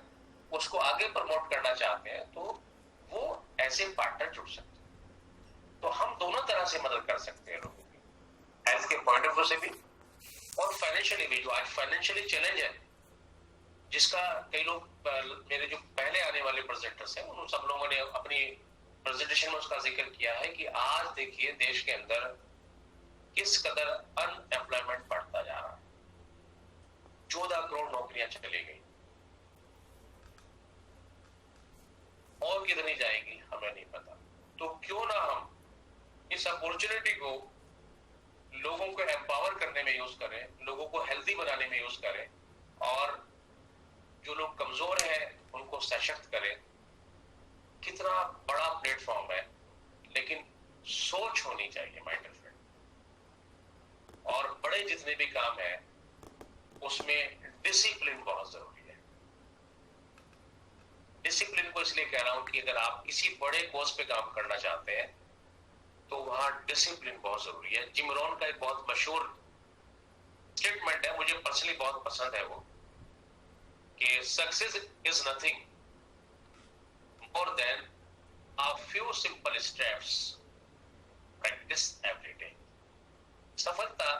उसको आगे प्रमोट करना चाहते हैं तो वो ऐसे पार्टनर जुड़ सकते हैं। तो हम दोनों तरह से मदद कर सकते हैं लोगों की, हेल्थ के पॉइंट ऑफ व्यू से भी और फाइनेंशियली भी। जो आज फाइनेंशियली चैलेंज है, जिसका कई लोग मेरे जो पहले आने वाले प्रेजेंटर्स हैं उन सब लोगों ने अपनी प्रेजेंटेशन में उसका जिक्र किया है कि आज देखिए देश के अंदर किस कदर अनएम्प्लॉयमेंट बढ़ता जा रहा है। 14 करोड़ नौकरियां चली गई, और कितनी जाएगी हमें नहीं पता। तो क्यों ना हम इस अपॉर्चुनिटी को लोगों को एम्पावर करने में यूज करें, लोगों को हेल्दी बनाने में यूज करें, और जो लोग कमजोर हैं उनको सशक्त करें। कितना बड़ा प्लेटफॉर्म है, लेकिन सोच होनी चाहिए माय डियर फ्रेंड। और बड़े जितने भी काम है उसमें डिसिप्लिन बहुत जरूरी है। डिसिप्लिन को इसलिए कह रहा हूं कि अगर आप किसी बड़े कोर्स पे काम करना चाहते हैं तो वहां डिसिप्लिन बहुत जरूरी है। जिम रोहन का एक बहुत मशहूर स्टेटमेंट है, मुझे पर्सनली बहुत पसंद है वो, कि success is nothing more than a few simple steps practice every day। सफलता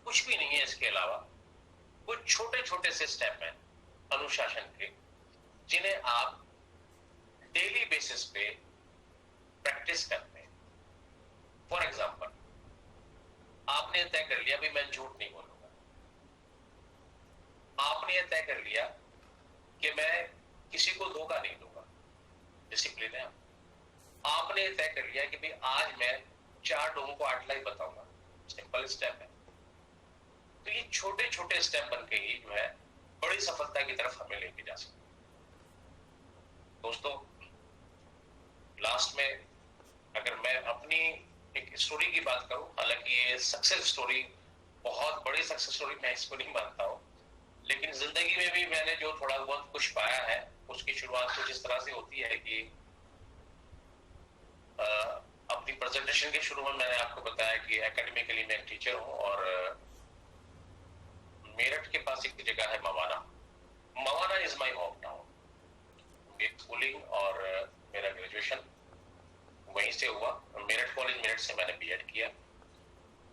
कुछ भी नहीं है इसके अलावा कुछ छोटे छोटे से स्टेप हैं अनुशासन के, जिन्हें आप डेली बेसिस पे प्रैक्टिस करते हैं। फॉर एग्जाम्पल, आपने तय कर लिया भी मैं झूठ नहीं बोलूंगा, आपने यह तय कर लिया कि मैं किसी को धोखा नहीं दूंगा, डिसिप्लिन है। आपने तय कर लिया कि भाई आज मैं 4 लोगों को 8 लाइन बताऊंगा, सिंपल स्टेप है। तो ये छोटे छोटे स्टेप बन के ही जो है बड़ी सफलता की तरफ हमें लेके जा सकते। दोस्तों, लास्ट में अगर मैं अपनी एक स्टोरी की बात करूं, हालांकि ये सक्सेस स्टोरी, बहुत बड़ी सक्सेस स्टोरी मैं इसको नहीं मानता हूं, लेकिन जिंदगी में भी मैंने जो थोड़ा बहुत कुछ पाया है उसकी शुरुआत कुछ इस तरह से होती है कि अपनी प्रेजेंटेशन के शुरू में मैंने आपको बताया कि एकेडमिकली मैं एक टीचर हूं, और मेरठ के पास एक जगह है Mawana. Mawana is my home town. मेरी स्कूलिंग और मेरा ग्रेजुएशन वहीं से हुआ। मेरठ कॉलेज मेरठ से मैंने बीएड किया,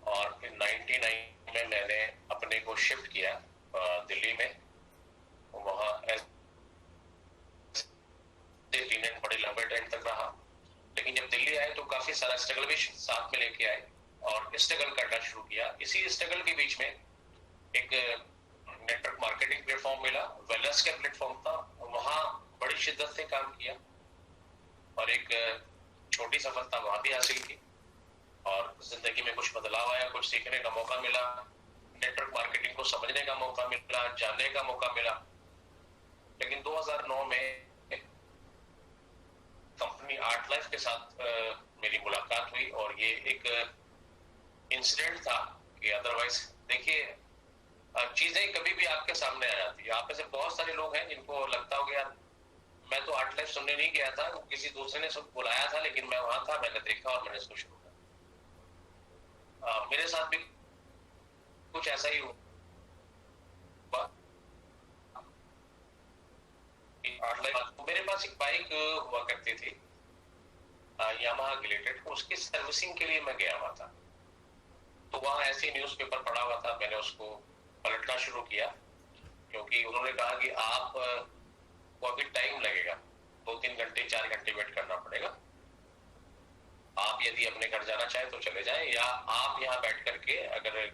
और फिर 99 में मैंने अपने को शिफ्ट किया दिल्ली में। वहां बड़े लंबे टाइम तक रहा, लेकिन जब दिल्ली आए तो काफी सारा स्ट्रगल भी साथ में लेके आए और स्ट्रगल करना शुरू किया। इसी स्ट्रगल के बीच में एक नेटवर्क मार्केटिंग प्लेटफॉर्म मिला, वेलनेस का प्लेटफॉर्म था, वहां बड़ी शिद्दत से काम किया और एक छोटी सफलता वहां भी हासिल की, और जिंदगी में कुछ बदलाव आया, कुछ सीखने का मौका मिला, नेटवर्क मार्केटिंग को समझने का मौका मिला, जानने का मौका मिला। लेकिन 2009 में कंपनी आर्ट लाइफ के साथ मेरी मुलाकात हुई, और ये एक इंसिडेंट था कि अदरवाइज देखिए चीजें कभी भी आपके सामने आ जाती है। आप में से बहुत सारे लोग हैं जिनको लगता होगा यार मैं तो आर्ट लाइफ सुनने नहीं गया था, किसी दूसरे ने सब बुलाया था, लेकिन मैं वहां था, मैंने देखा और मैंने इसको शुरू किया। मेरे साथ भी कुछ ऐसा ही हुआ। आर्ट लाइफ, मेरे पास एक बाइक हुआ करती थी यामाहा ग्लेटेड, उसकी सर्विसिंग के लिए मैं गया हुआ था। तो वहां ऐसे न्यूज़पेपर पढ़ा हुआ था, मैंने उसको पलटना शुरू किया, क्योंकि उन्होंने कहा कि आप को अभी टाइम लगेगा, 2-3 घंटे 4 घंटे वेट करना पड़ेगा। आप यदि अपने घर जाना चाहें तो चले जाएं, या आप यहाँ बैठ करके अगर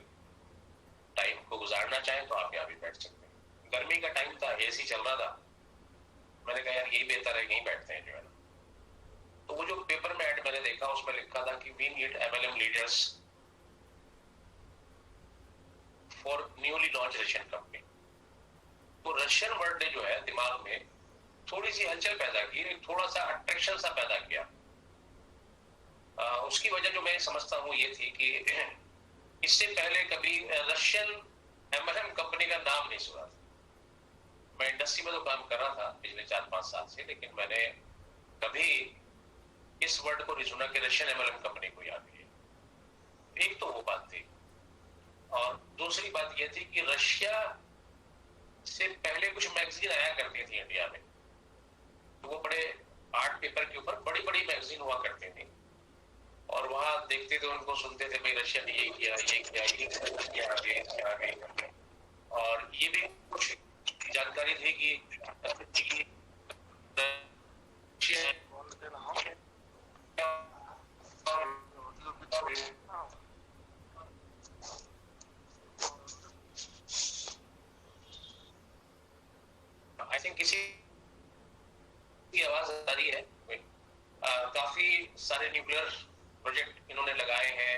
टाइम को गुजारना चाहें तो आप यहाँ भी बैठ सकते हैं। गर्मी का टाइम था, एसी चल रहा था, मैंने कहा यार यही बेहतर है, यहीं बैठते हैं जो है ना। तो वो जो पेपर में ऐड मैंने देखा उसमें लिखा था कि we need MLM leaders for newly launch Russian company. तो रशियन वर्ड ने जो है दिमाग में थोड़ी सी हलचल पैदा की, थोड़ा सा अट्रैक्शन सा पैदा किया। उसकी वजह जो मैं समझता हूँ ये थी कि इससे पहले कभी रशियन MLM कंपनी का नाम नहीं सुना था। मैं इंडस्ट्री में तो काम कर रहा था पिछले 4-5 साल से, लेकिन मैंने कभी इस वर्ड को नहीं सुना कि रशियन MLM कंपनी को याद किया। एक तो वो बात थी, और दूसरी बात यह थी कि रशिया से पहले कुछ मैगजीन आया करती थी इंडिया में, तो वो बड़े आर्ट पेपर के ऊपर बड़ी बड़ी मैगजीन हुआ करती थी, और वहां देखते थे, उनको सुनते थे, भाई रशिया ने ये किया, ये किया, ये किया, और ये भी कुछ जानकारी थी कि आई थिंक किसी की आवाज आ रही है। काफी सारे न्यूक्लियर प्रोजेक्ट इन्होंने लगाए हैं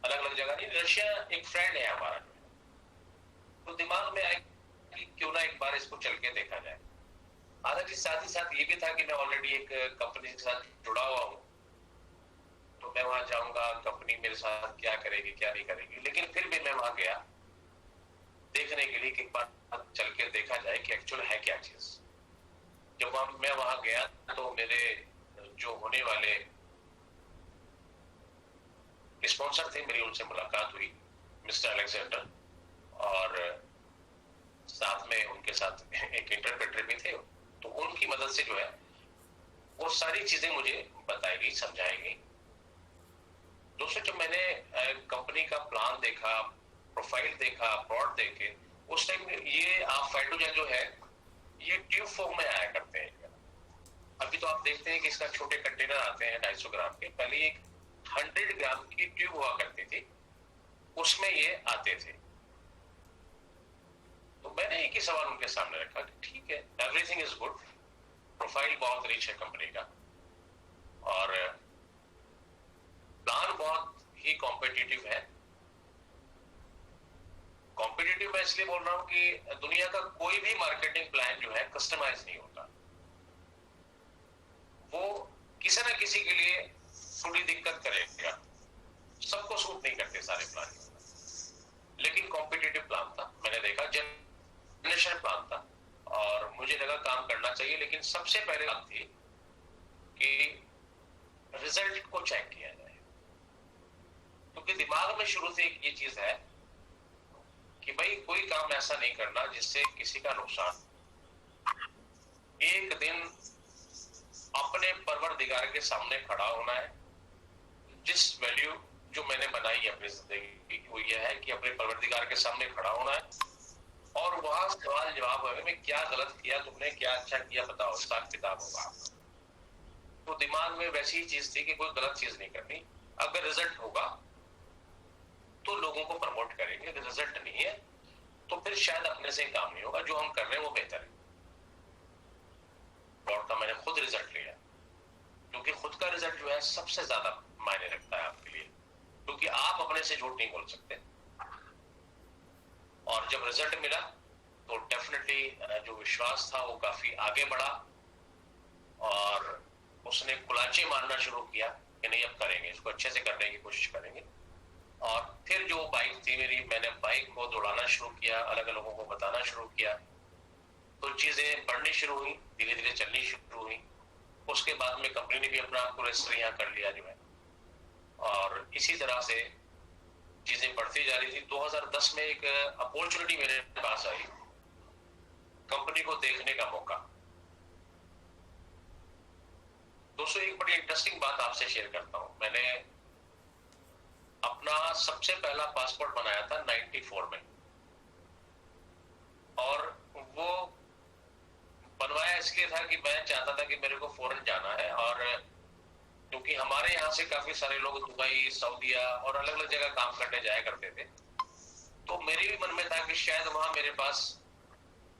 अलग अलग जगह। रशिया एक फ्रेंड है हमारा, तो दिमाग में आया कि क्यों ना एक बार इसको चल के देखा जाए। हालांकि साथ ही साथ ये भी था कि मैं ऑलरेडी एक कंपनी के साथ जुड़ा हुआ हूँ, तो मैं वहां जाऊंगा, कंपनी मेरे साथ क्या करेगी क्या नहीं करेगी। लेकिन फिर भी मैं वहां गया देखने के लिए कि एक बार चल के देखा जाए कि एक्चुअल है क्या चीज। जब मैं वहां गया तो मेरे जो होने वाले स्पॉन्सर थे, मेरी उनसे मुलाकात हुई, मिस्टर अलेक्जेंडर, और साथ में उनके साथ एक इंटरप्रेटर भी थे। तो उनकी मदद से जो है वो सारी चीजें मुझे बताई गई, समझाई गई। दोस्तों, जब मैंने कंपनी का प्लान देखा, प्रोफाइल देखा, प्लॉट देखे, उस टाइम ये आप फाइटोजेल जो है ये ट्यूब फॉर्म में आया करते हैं। अभी तो आप देखते हैं कि इसका छोटे कंटेनर आते हैं 250 ग्राम के। पहले एक 100 ग्राम की ट्यूब हुआ करती थी, उसमें ये आते थे। तो मैंने एक ही सवाल उनके सामने रखा कि ठीक है, एवरीथिंग इज गुड, प्रोफाइल बहुत रिच है कंपनी का, और प्लान बहुत ही कॉम्पिटिटिव है। कॉम्पिटिटिव मैं इसलिए बोल रहा हूं कि दुनिया का कोई भी मार्केटिंग प्लान जो है कस्टमाइज नहीं होता। वो किसी ना किसी के लिए थोड़ी दिक्कत करेगा, सबको सूट नहीं करते सारे प्लान। लेकिन कॉम्पिटिटिव प्लान था, मैंने देखा जनरेशन प्लान था, और मुझे लगा काम करना चाहिए। लेकिन सबसे पहले बात थी कि रिजल्ट को चेक किया जाए, क्योंकि दिमाग में शुरू से एक ये चीज है कि भाई कोई काम ऐसा नहीं करना जिससे किसी का नुकसान। एक दिन अपने परवरदिगार के सामने खड़ा होना है। जिस वैल्यू जो मैंने बनाई है अपनी जिंदगी की, वो ये है कि अपने परवरदिगार के सामने खड़ा होना है, और वहां सवाल जवाब है मैं क्या गलत किया, तुमने क्या अच्छा किया, बताओ, हिसाब किताब होगा। तो दिमाग में वैसी ही चीज थी कि कोई गलत चीज नहीं करनी। अगर रिजल्ट होगा तो लोगों को प्रमोट करेंगे, अगर रिजल्ट नहीं है तो फिर शायद अपने से काम नहीं होगा। जो हम कर रहे हैं वो बेहतर है। प्लॉट का मैंने खुद रिजल्ट लिया, क्योंकि खुद का रिजल्ट जो है सबसे ज्यादा मायने रखता है आपके लिए, क्योंकि आप अपने से झूठ नहीं बोल सकते। और जब रिजल्ट मिला तो डेफिनेटली जो विश्वास था वो काफी आगे बढ़ा, और उसने कुलाचे मारना शुरू किया कि नहीं अब करेंगे, इसको अच्छे से करने की कोशिश करेंगे। और फिर जो बाइक थी मेरी, मैंने बाइक को दौड़ाना शुरू किया, अलग अलग लोगों को बताना शुरू किया, तो चीजें बढ़नी शुरू हुई, धीरे धीरे चलनी शुरू हुई। उसके बाद में कंपनी ने भी अपना आपको रजिस्टर यहाँ कर लिया जो है, और इसी तरह से चीजें बढ़ती जा रही थी। 2010 में एक अपॉर्चुनिटी मेरे पास आई, कंपनी को देखने का मौका। दोस्तों, एक बड़ी इंटरेस्टिंग बात आपसे शेयर करता हूं। मैंने अपना सबसे पहला पासपोर्ट बनाया था 94 में, और वो बनवाया इसलिए था कि मैं चाहता था कि मेरे को फॉरेन जाना है, और क्योंकि हमारे यहाँ से काफी सारे लोग दुबई, सऊदीया और अलग अलग जगह काम करने जाया करते थे, तो मेरे भी मन में था कि शायद वहां मेरे पास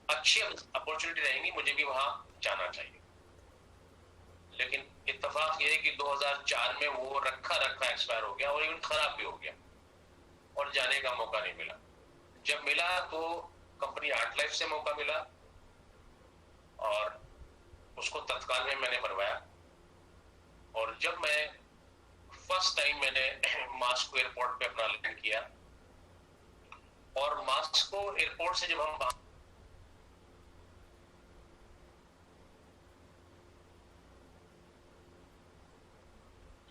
अच्छी अपॉर्चुनिटी रहेंगी, मुझे भी वहां जाना चाहिए। लेकिन इत्तेफाक ये है कि 2004 में वो रखा एक्सपायर हो गया, और इवन खराब भी हो गया, और जाने का मौका नहीं मिला। जब मिला तो कंपनी आर्ट लाइफ से मौका मिला, और उसको तत्काल में मैंने बनवाया। और जब मैं फर्स्ट टाइम मैंने मास्को एयरपोर्ट पे अपना लैंड किया, और मास्को एयरपोर्ट से जब हम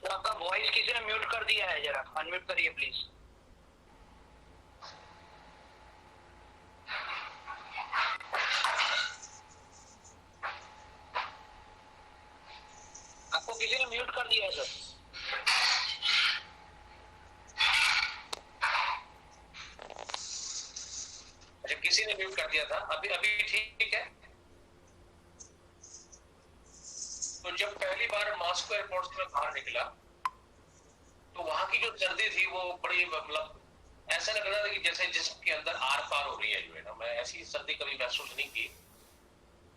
आपका वॉइस किसी ने म्यूट कर दिया है, जरा अनम्यूट करिए प्लीज। आपको किसी ने म्यूट कर दिया है सर। किसी ने म्यूट कर दिया था, अभी अभी ठीक है। तो जब पहली बार मॉस्को एयरपोर्ट से मैं बाहर निकला तो वहां की जो सर्दी थी वो बड़ी, मतलब ऐसा लग रहा था कि जैसे जिस्म के अंदर आर पार हो रही है जो है ना, मैं ऐसी सर्दी कभी महसूस नहीं की।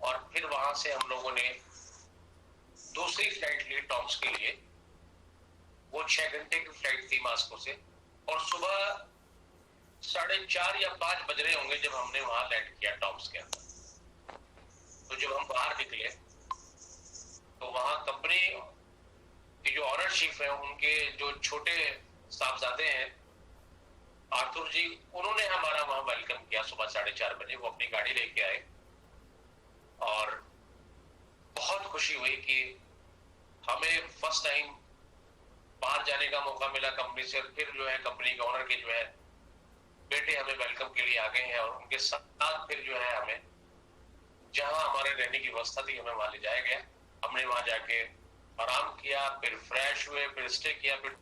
और फिर वहां से हम लोगों ने दूसरी फ्लाइट ली टॉम्स के लिए। वो 6 घंटे की फ्लाइट थी मॉस्को से, और सुबह 4:30 या 5 बज रहे होंगे जब हमने वहां लैंड किया टॉम्स के अंदर। तो जब हम बाहर निकले तो वहां कंपनी की जो ऑनरशिप है, उनके जो छोटे साहबजादे हैं आर्थुर जी, उन्होंने हमारा वहां वेलकम किया सुबह 4:30 बजे। वो अपनी गाड़ी लेके आए और बहुत खुशी हुई कि हमें फर्स्ट टाइम बाहर जाने का मौका मिला कंपनी से। फिर जो है कंपनी के ऑनर के जो है बेटे हमें वेलकम के लिए आ गए हैं, और उनके साथ फिर जो है हमें जहां हमारे रहने की व्यवस्था थी हमें वहां ले जाया गया। हमने वहां जाके आराम किया, फिर फ्रेश हुए, फिर स्टे किया। फिर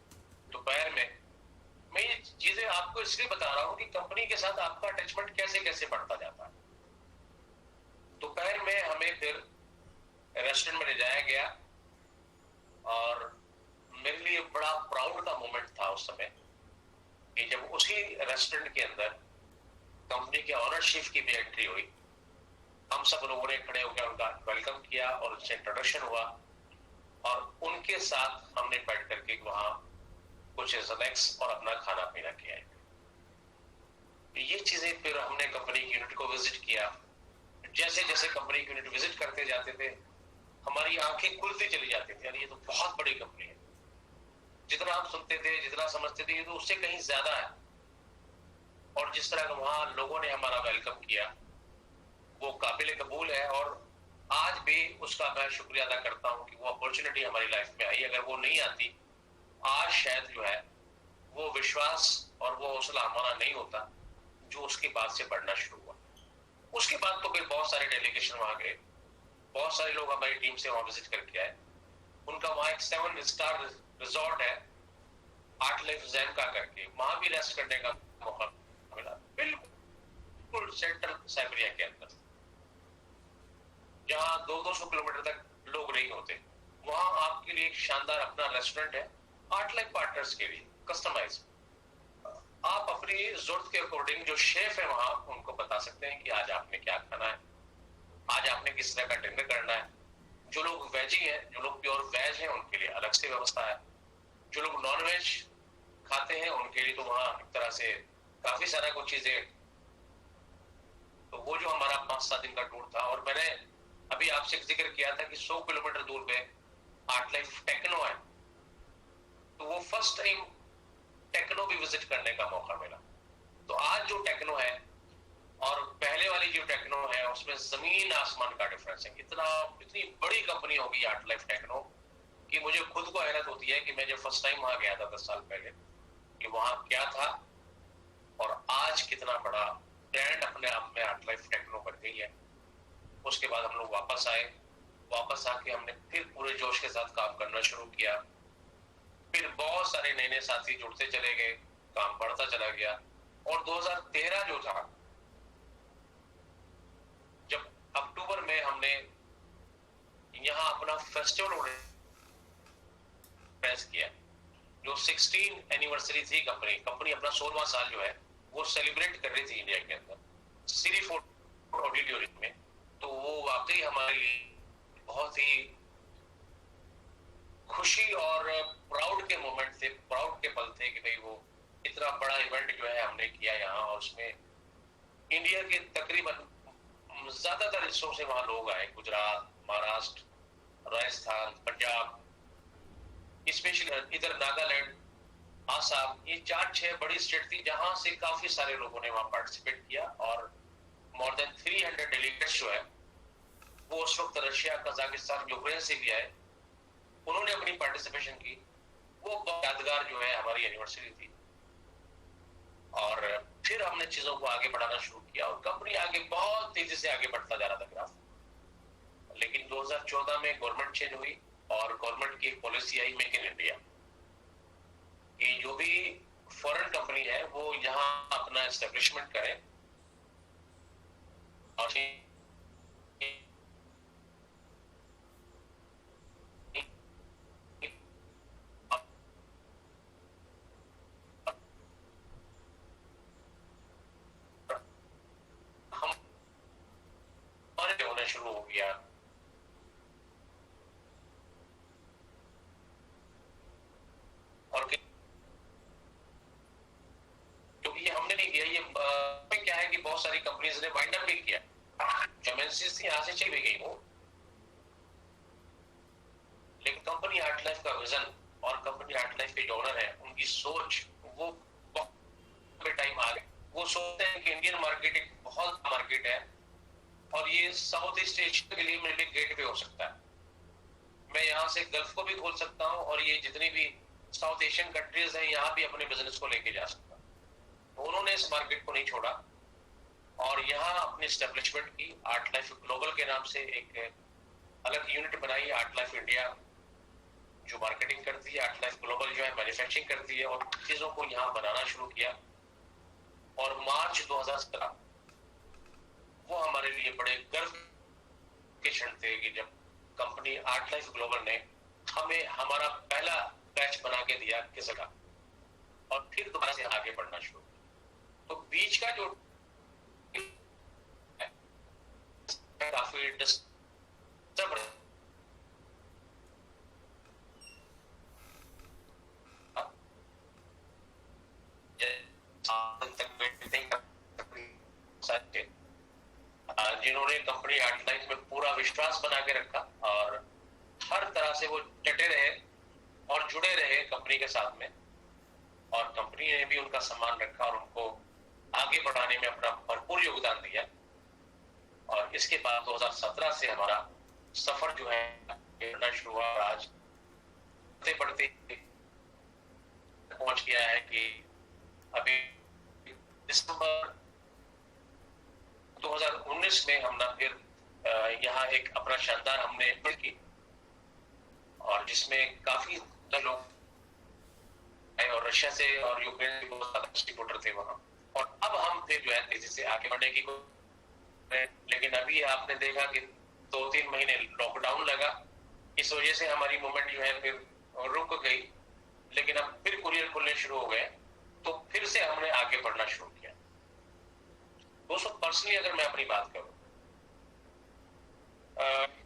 दोपहर में मैं ये चीजें आपको इसलिए बता रहा हूँ कि कंपनी के साथ आपका अटैचमेंट कैसे कैसे बढ़ता जाता है। दोपहर में हमें फिर रेस्टोरेंट में ले जाया गया, और मेरे लिए बड़ा प्राउड का मोमेंट था उस समय कि जब उसी रेस्टोरेंट के अंदर कंपनी के ऑनरशिप की भी एंट्री हुई। हम सब लोगों ने खड़े होकर उनका वेलकम किया और उनसे इंट्रोडक्शन हुआ, और उनके साथ हमने बैठ करके वहां कुछ स्नैक्स और अपना खाना पीना किया। ये चीजें फिर हमने कंपनी की यूनिट को विजिट किया। जैसे जैसे कंपनी की यूनिट विजिट करते जाते थे हमारी आंखें खुलती चली जाती थी, यार ये तो बहुत बड़ी कंपनी है। जितना हम सुनते थे, जितना समझते थे, ये तो उससे कहीं ज्यादा है। और जिस तरह का वहां लोगों ने हमारा वेलकम किया वो काबिल कबूल है, और आज भी उसका मैं शुक्रिया अदा करता हूं कि वो अपॉर्चुनिटी हमारी लाइफ में आई। अगर वो नहीं आती, आज शायद जो है वो विश्वास और वो हौसला हमारा नहीं होता जो उसके बाद से बढ़ना शुरू हुआ। उसके बाद तो फिर बहुत सारे डेलीगेशन वहां गए, बहुत सारे लोग हमारी टीम से वहां विजिट करके आए। उनका वहां एक 7 स्टार रिजॉर्ट है आर्ट लाइफ जैमका करके, वहां भी रेस्ट करने का मौका मिला, बिल्कुल सेंट्रल साइबेरिया के अंदर, जहां 200-200 किलोमीटर तक लोग नहीं होते। वहां आपके लिए एक शानदार अपना रेस्टोरेंट है आर्ट लाइफ पार्टनर्स के लिए कस्टमाइज। आप अपनी जरूरत के अकॉर्डिंग जो शेफ है वहां उनको बता सकते हैं कि आज आपने क्या खाना है, आज आपने किस तरह का डिनर करना है। जो लोग वेजी हैं, जो लोग प्योर वेज हैं, उनके लिए अलग से व्यवस्था है। जो लोग नॉन वेज खाते हैं उनके लिए तो वहां एक तरह से काफी सारा कुछ चीजें। तो वो जो हमारा 5-7 दिन का टूर था, और मैंने अभी आपसे जिक्र किया था कि 100 किलोमीटर दूर पे आर्ट लाइफ टेक्नो है, तो वो फर्स्ट टाइम टेक्नो भी विजिट करने का मौका मिला। तो आज जो टेक्नो है और पहले वाली जो टेक्नो है उसमें जमीन आसमान का डिफरेंस है। इतनी बड़ी कंपनी होगी आर्ट लाइफ टेक्नो कि मुझे खुद को हैरत होती है कि मैं जब फर्स्ट टाइम वहां गया था 10 साल पहले, कि वहां क्या था और आज कितना बड़ा ब्रांड अपने आप में आर्ट लाइफ टेक्नो बन गई है। उसके बाद हम लोग वापस आए, वापस आके हमने फिर पूरे जोश के साथ काम करना शुरू किया। फिर बहुत सारे नए नए साथी जुड़ते चले गए, काम बढ़ता चला गया। और 2013 जो था, जब अक्टूबर में हमने यहाँ अपना फेस्टिवल ऑर्गेनाइज किया, जो 16 एनिवर्सरी थी कंपनी अपना 16वां साल जो है वो सेलिब्रेट कर रही थी इंडिया के अंदर सिटी फोर्ट ऑडिटोरियम में। तो वो वाकई हमारे लिए बहुत ही खुशी और प्राउड के मोमेंट थे, प्राउड के पल थे कि भाई वो इतना बड़ा इवेंट जो है हमने किया यहाँ, और उसमें इंडिया के तकरीबन ज्यादातर हिस्सों से वहां लोग आए, गुजरात, महाराष्ट्र, राजस्थान, पंजाब, स्पेशली इधर नागालैंड, आसाम, ये 4-6 बड़ी स्टेट थी जहां से काफी सारे लोगों ने वहां पार्टिसिपेट किया। और मोर देन 300 डेलीगेट्स जो है वो उस वक्त रशिया, कजाकिस्तान, यूक्रेन से भी आए, उन्होंने अपनी पार्टिसिपेशन की। वो यादगार जो है हमारी एनिवर्सरी थी। और फिर हमने चीजों को आगे बढ़ाना शुरू किया और कंपनी आगे बहुत तेजी से आगे बढ़ता जा रहा था ग्राफ। लेकिन 2014 में गवर्नमेंट चेंज हुई और गवर्नमेंट की एक policy I make in India, कि जो भी फॉरेन कंपनी है वो यहाँ अपना एस्टेब्लिशमेंट करे और हमारे होना शुरू हो गया। और क्योंकि ये हमने नहीं किया, ये क्या है कि बहुत सारी कंपनीज ने वाइंड अप भी किया। जो एमएनसीज थी यहाँ से चली गई वो, लेकिन कंपनी आर्ट लाइफ का विजन और कंपनी आर्ट लाइफ के जो ओनर है उनकी सोच, वो बहुत टाइम आ गए। वो सोचते हैं कि इंडियन मार्केट एक बहुत मार्केट है और ये साउथ ईस्ट एशिया के लिए मेरे लिए गेटवे हो सकता है। मैं यहाँ से गल्फ को भी खोल सकता हूँ और ये जितनी भी साउथ एशियन कंट्रीज हैं यहाँ भी अपने बिजनेस को लेके जा सकता हूँ। तो उन्होंने इस मार्केट को नहीं छोड़ा और यहाँ अपनी स्टेब्लिशमेंट की। आर्ट लाइफ ग्लोबल के नाम से एक अलग यूनिट बनाई, आर्ट लाइफ इंडिया, जो मार्केटिंग करती है। आर्ट लाइफ ग्लोबल जो है मैन्युफैक्चरिंग करती है और चीजों को यहाँ बनाना शुरू किया। और मार्च 2017 वो हमारे लिए बड़े गर्व के क्षण थे कि जब कंपनी आर्ट लाइफ ग्लोबल ने हमें हमारा पहला बैच बना के दिया किस जगह और फिर दोबारा से आगे बढ़ना शुरू। तो बीच का जो काफी डिस्टर्ब जिन्होंने कंपनी आर्ट लाइफ में पूरा विश्वास बना के रखा और हर तरह से वो डटे रहे और जुड़े रहे कंपनी के साथ में, और कंपनी ने भी उनका सम्मान रखा और उनको आगे बढ़ाने में अपना भरपूर योगदान दिया। और इसके बाद 2017 से हमारा सफर जो है बढ़ना शुरू हुआ और आज बढ़ते बढ़ते पहुंच गया है कि अभी दिसंबर 2019 में हम ना फिर यहाँ एक अपना शानदार हमने की और जिसमें काफी लोग और रशिया से और यूक्रेन से बहुत ज्यादा डिस्ट्रीब्यूटर थे वहां। और अब हम फिर जो है तेजी से आगे बढ़ने की कोशिश, लेकिन अभी आपने देखा कि 2-3 महीने लॉकडाउन लगा, इस वजह से हमारी मूवमेंट जो है फिर रुक गई। लेकिन अब फिर कुरियर खुलने शुरू हो गए तो फिर से हमने आगे बढ़ना शुरू किया। दोस्तों पर्सनली अगर मैं अपनी बात करूं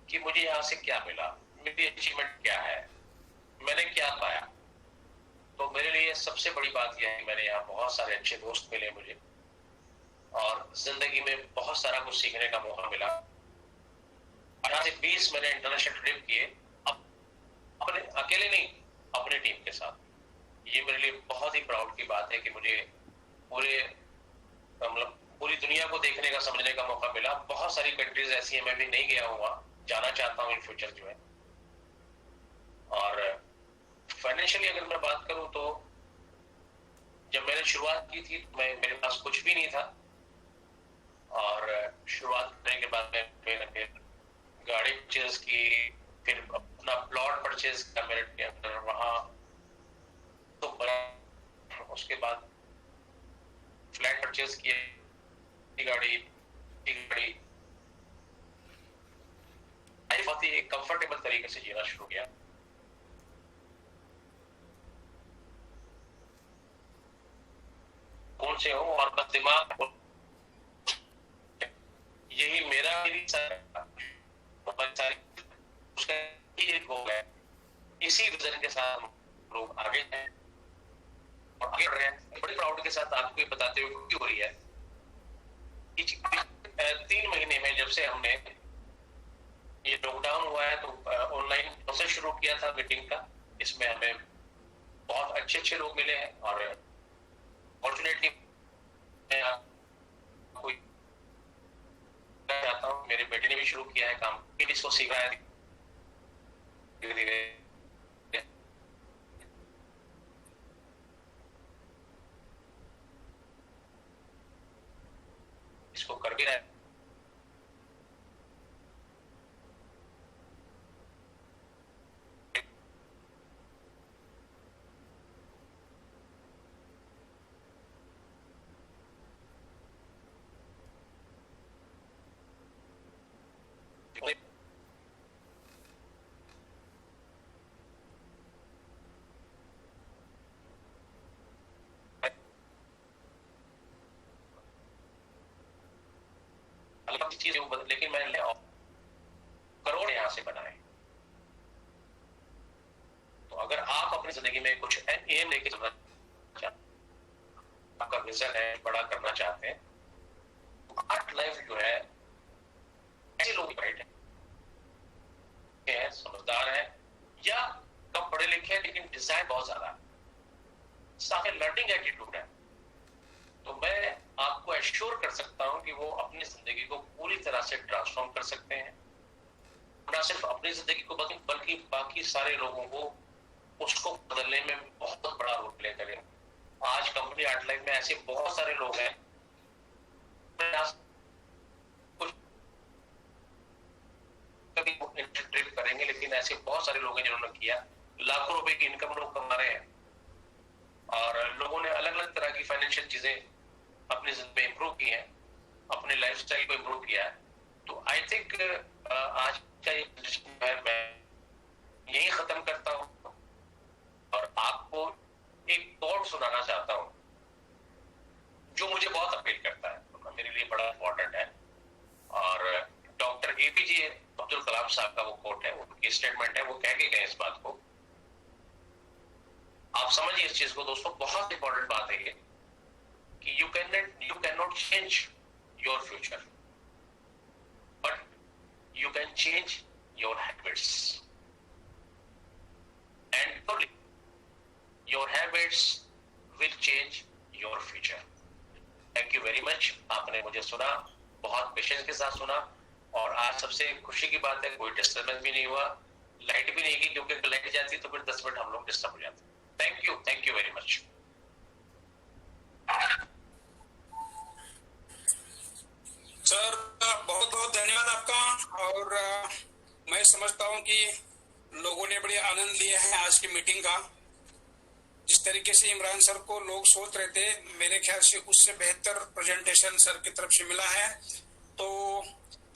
कि मुझे यहाँ से क्या मिला, मेरी अचीवमेंट क्या है, मैंने क्या पाया, तो मेरे लिए सबसे बड़ी बात यह है कि मैंने यहाँ बहुत सारे अच्छे दोस्त मिले मुझे और जिंदगी में बहुत सारा कुछ सीखने का मौका मिला। 18 से 20 मैंने इंटरनेशनल ट्रिप किए, अपने अकेले नहीं, अपनी टीम के साथ। ये मेरे लिए बहुत ही प्राउड की बात है कि मुझे पूरे मतलब पूरी दुनिया को देखने का, समझने का मौका मिला। बहुत सारी कंट्रीज ऐसी हैं मैं भी नहीं गया हुआ, जाना चाहता हूँ इन फ्यूचर जो है। और फाइनेंशियली अगर मैं बात करूं तो जब मैंने शुरुआत की थी तो मेरे पास कुछ भी नहीं था और शुरुआत करने के बाद मैंने गाड़ी परचेज की, फिर अपना प्लॉट परचेज किया मेरठ के अंदर वहां, तो उसके बाद फ्लैट परचेज किया, गाड़ी बहुत ही कंफर्टेबल तरीके से जीना शुरू किया। कौन से हो और बस दिमाग, यही मेरा उसका एक गोल है। इसी विजन के साथ लोग आगे हैं और आगे बढ़ रहे हैं। बड़े प्राउड के साथ आपको बताते हुए खुशी हो रही है कि 3 महीने में जब से हमने ये लॉकडाउन हुआ है तो ऑनलाइन प्रोसेस शुरू किया था मीटिंग का। इसमें हमें बहुत अच्छे लोग मिले हैं और फॉर्चुनेटली मैं आपको चाहता हूँ, मेरे बेटे ने भी शुरू किया है काम, फिर इसको सीखा है धीरे धीरे इसको कर भी रहा है। कम चीज लेकिन मैंने करोड़ यहाँ से बनाए। तो अगर आप अपनी जिंदगी में कुछ एम लेके चलना चाहते, आपका विजन है, बड़ा करना चाहते हैं, आर्ट लाइफ जो है ऐसे लोग राइट है, समझदार है या कम पढ़े लिखे हैं लेकिन डिजाइन बहुत ज्यादा है, साथ लर्निंग एटीट्यूड है, तो मैं आपको एश्योर कर सकता हूं कि वो अपनी जिंदगी को पूरी तरह से ट्रांसफॉर्म कर सकते हैं। ना सिर्फ अपनी जिंदगी को बल्कि बाकी सारे लोगों को उसको बदलने में बहुत बड़ा रोल प्ले करें। आज कंपनी आर्ट लाइफ में ऐसे बहुत सारे लोग हैं, कुछ कभी इंटरप्रेट करेंगे, लेकिन ऐसे बहुत सारे लोग हैं जिन्होंने किया, लाखों रुपए की इनकम लोग कमा रहे हैं और लोगों ने अलग अलग तरह की फाइनेंशियल चीजें अपनी जिंदगी में इंप्रूव की हैं, अपने लाइफस्टाइल को इंप्रूव किया है। तो आई थिंक आज का ये डिस्कशन है मैं यही खत्म करता हूं और आपको एक कोट सुनाना चाहता हूं जो मुझे बहुत अपील करता है, तो मेरे लिए बड़ा इंपॉर्टेंट है। और डॉक्टर एपीजे अब्दुल कलाम साहब का वो कोट है, उनकी स्टेटमेंट है, वो कह के गए इस बात को, आप समझिए इस चीज को दोस्तों, बहुत इंपॉर्टेंट बात है ये कि you can not change your future but you can change your habits and your habits will change your future. Thank you very much, आपने मुझे सुना, बहुत पेशेंस के साथ सुना और आज सबसे खुशी की बात है कोई डिस्टर्बेंस भी नहीं हुआ, लाइट भी नहीं गई, क्योंकि लाइट जाती तो फिर 10 मिनट हम लोग डिस्टर्ब हो जाते। Thank you very much. Sir बहुत बहुत धन्यवाद आपका। और मैं समझता हूं कि लोगों ने बड़े आनंद लिया है आज की मीटिंग का। जिस तरीके से इमरान सर को लोग सोच रहे थे, मेरे ख्याल से उससे बेहतर प्रेजेंटेशन सर की तरफ से मिला है। तो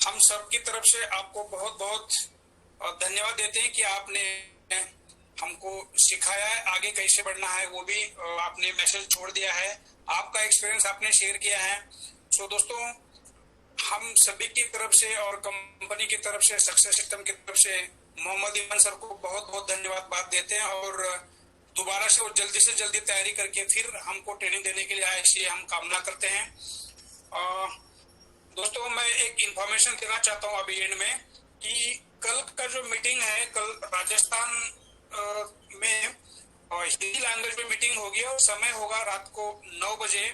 हम सब की तरफ से आपको बहुत बहुत धन्यवाद देते हैं कि आपने हमको सिखाया है आगे कैसे बढ़ना है, वो भी आपने मैसेज छोड़ दिया है, आपका एक्सपीरियंस आपने शेयर किया है। सो दोस्तों, हम सभी की तरफ से और कंपनी की तरफ से, सक्सेस सिस्टम की तरफ से मोहम्मद इमरान सर को बहुत बहुत धन्यवाद बात देते हैं और दोबारा से और जल्दी से जल्दी तैयारी करके फिर हमको ट्रेनिंग देने के लिए आए, इसलिए हम कामना करते हैं। दोस्तों, मैं एक इंफॉर्मेशन देना चाहता हूँ अभी एंड में कि कल का जो मीटिंग है, कल राजस्थान में हिंदी लैंग्वेज में मीटिंग होगी और समय होगा रात को 9 बजे।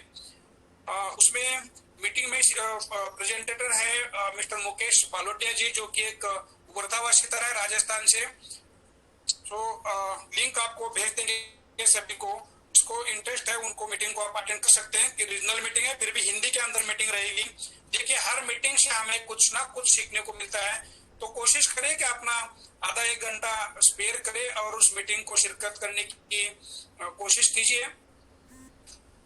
उसमें मीटिंग में प्रेजेंटेटर है मिस्टर मुकेश बालोटिया जी, जो कि एक वर्धावासी तरह है राजस्थान से। तो लिंक आपको भेज देंगे सभी को, जिसको इंटरेस्ट है उनको मीटिंग को आप अटेंड कर सकते हैं कि रीजनल मीटिंग है, फिर भी हिंदी के अंदर मीटिंग रहेगी। देखिए, हर मीटिंग से हमें कुछ ना कुछ सीखने को मिलता है, तो कोशिश करें कि अपना आधा एक घंटा स्पेयर करें और उस मीटिंग को शिरकत करने की कोशिश कीजिए।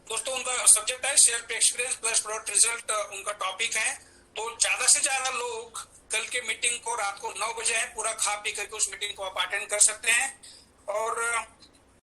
दोस्तों, उनका सब्जेक्ट है self experience plus product result, उनका टॉपिक है। तो ज्यादा से ज्यादा लोग कल के मीटिंग को रात को 9 बजे है, पूरा खा पी करके उस मीटिंग को आप अटेंड कर सकते हैं। और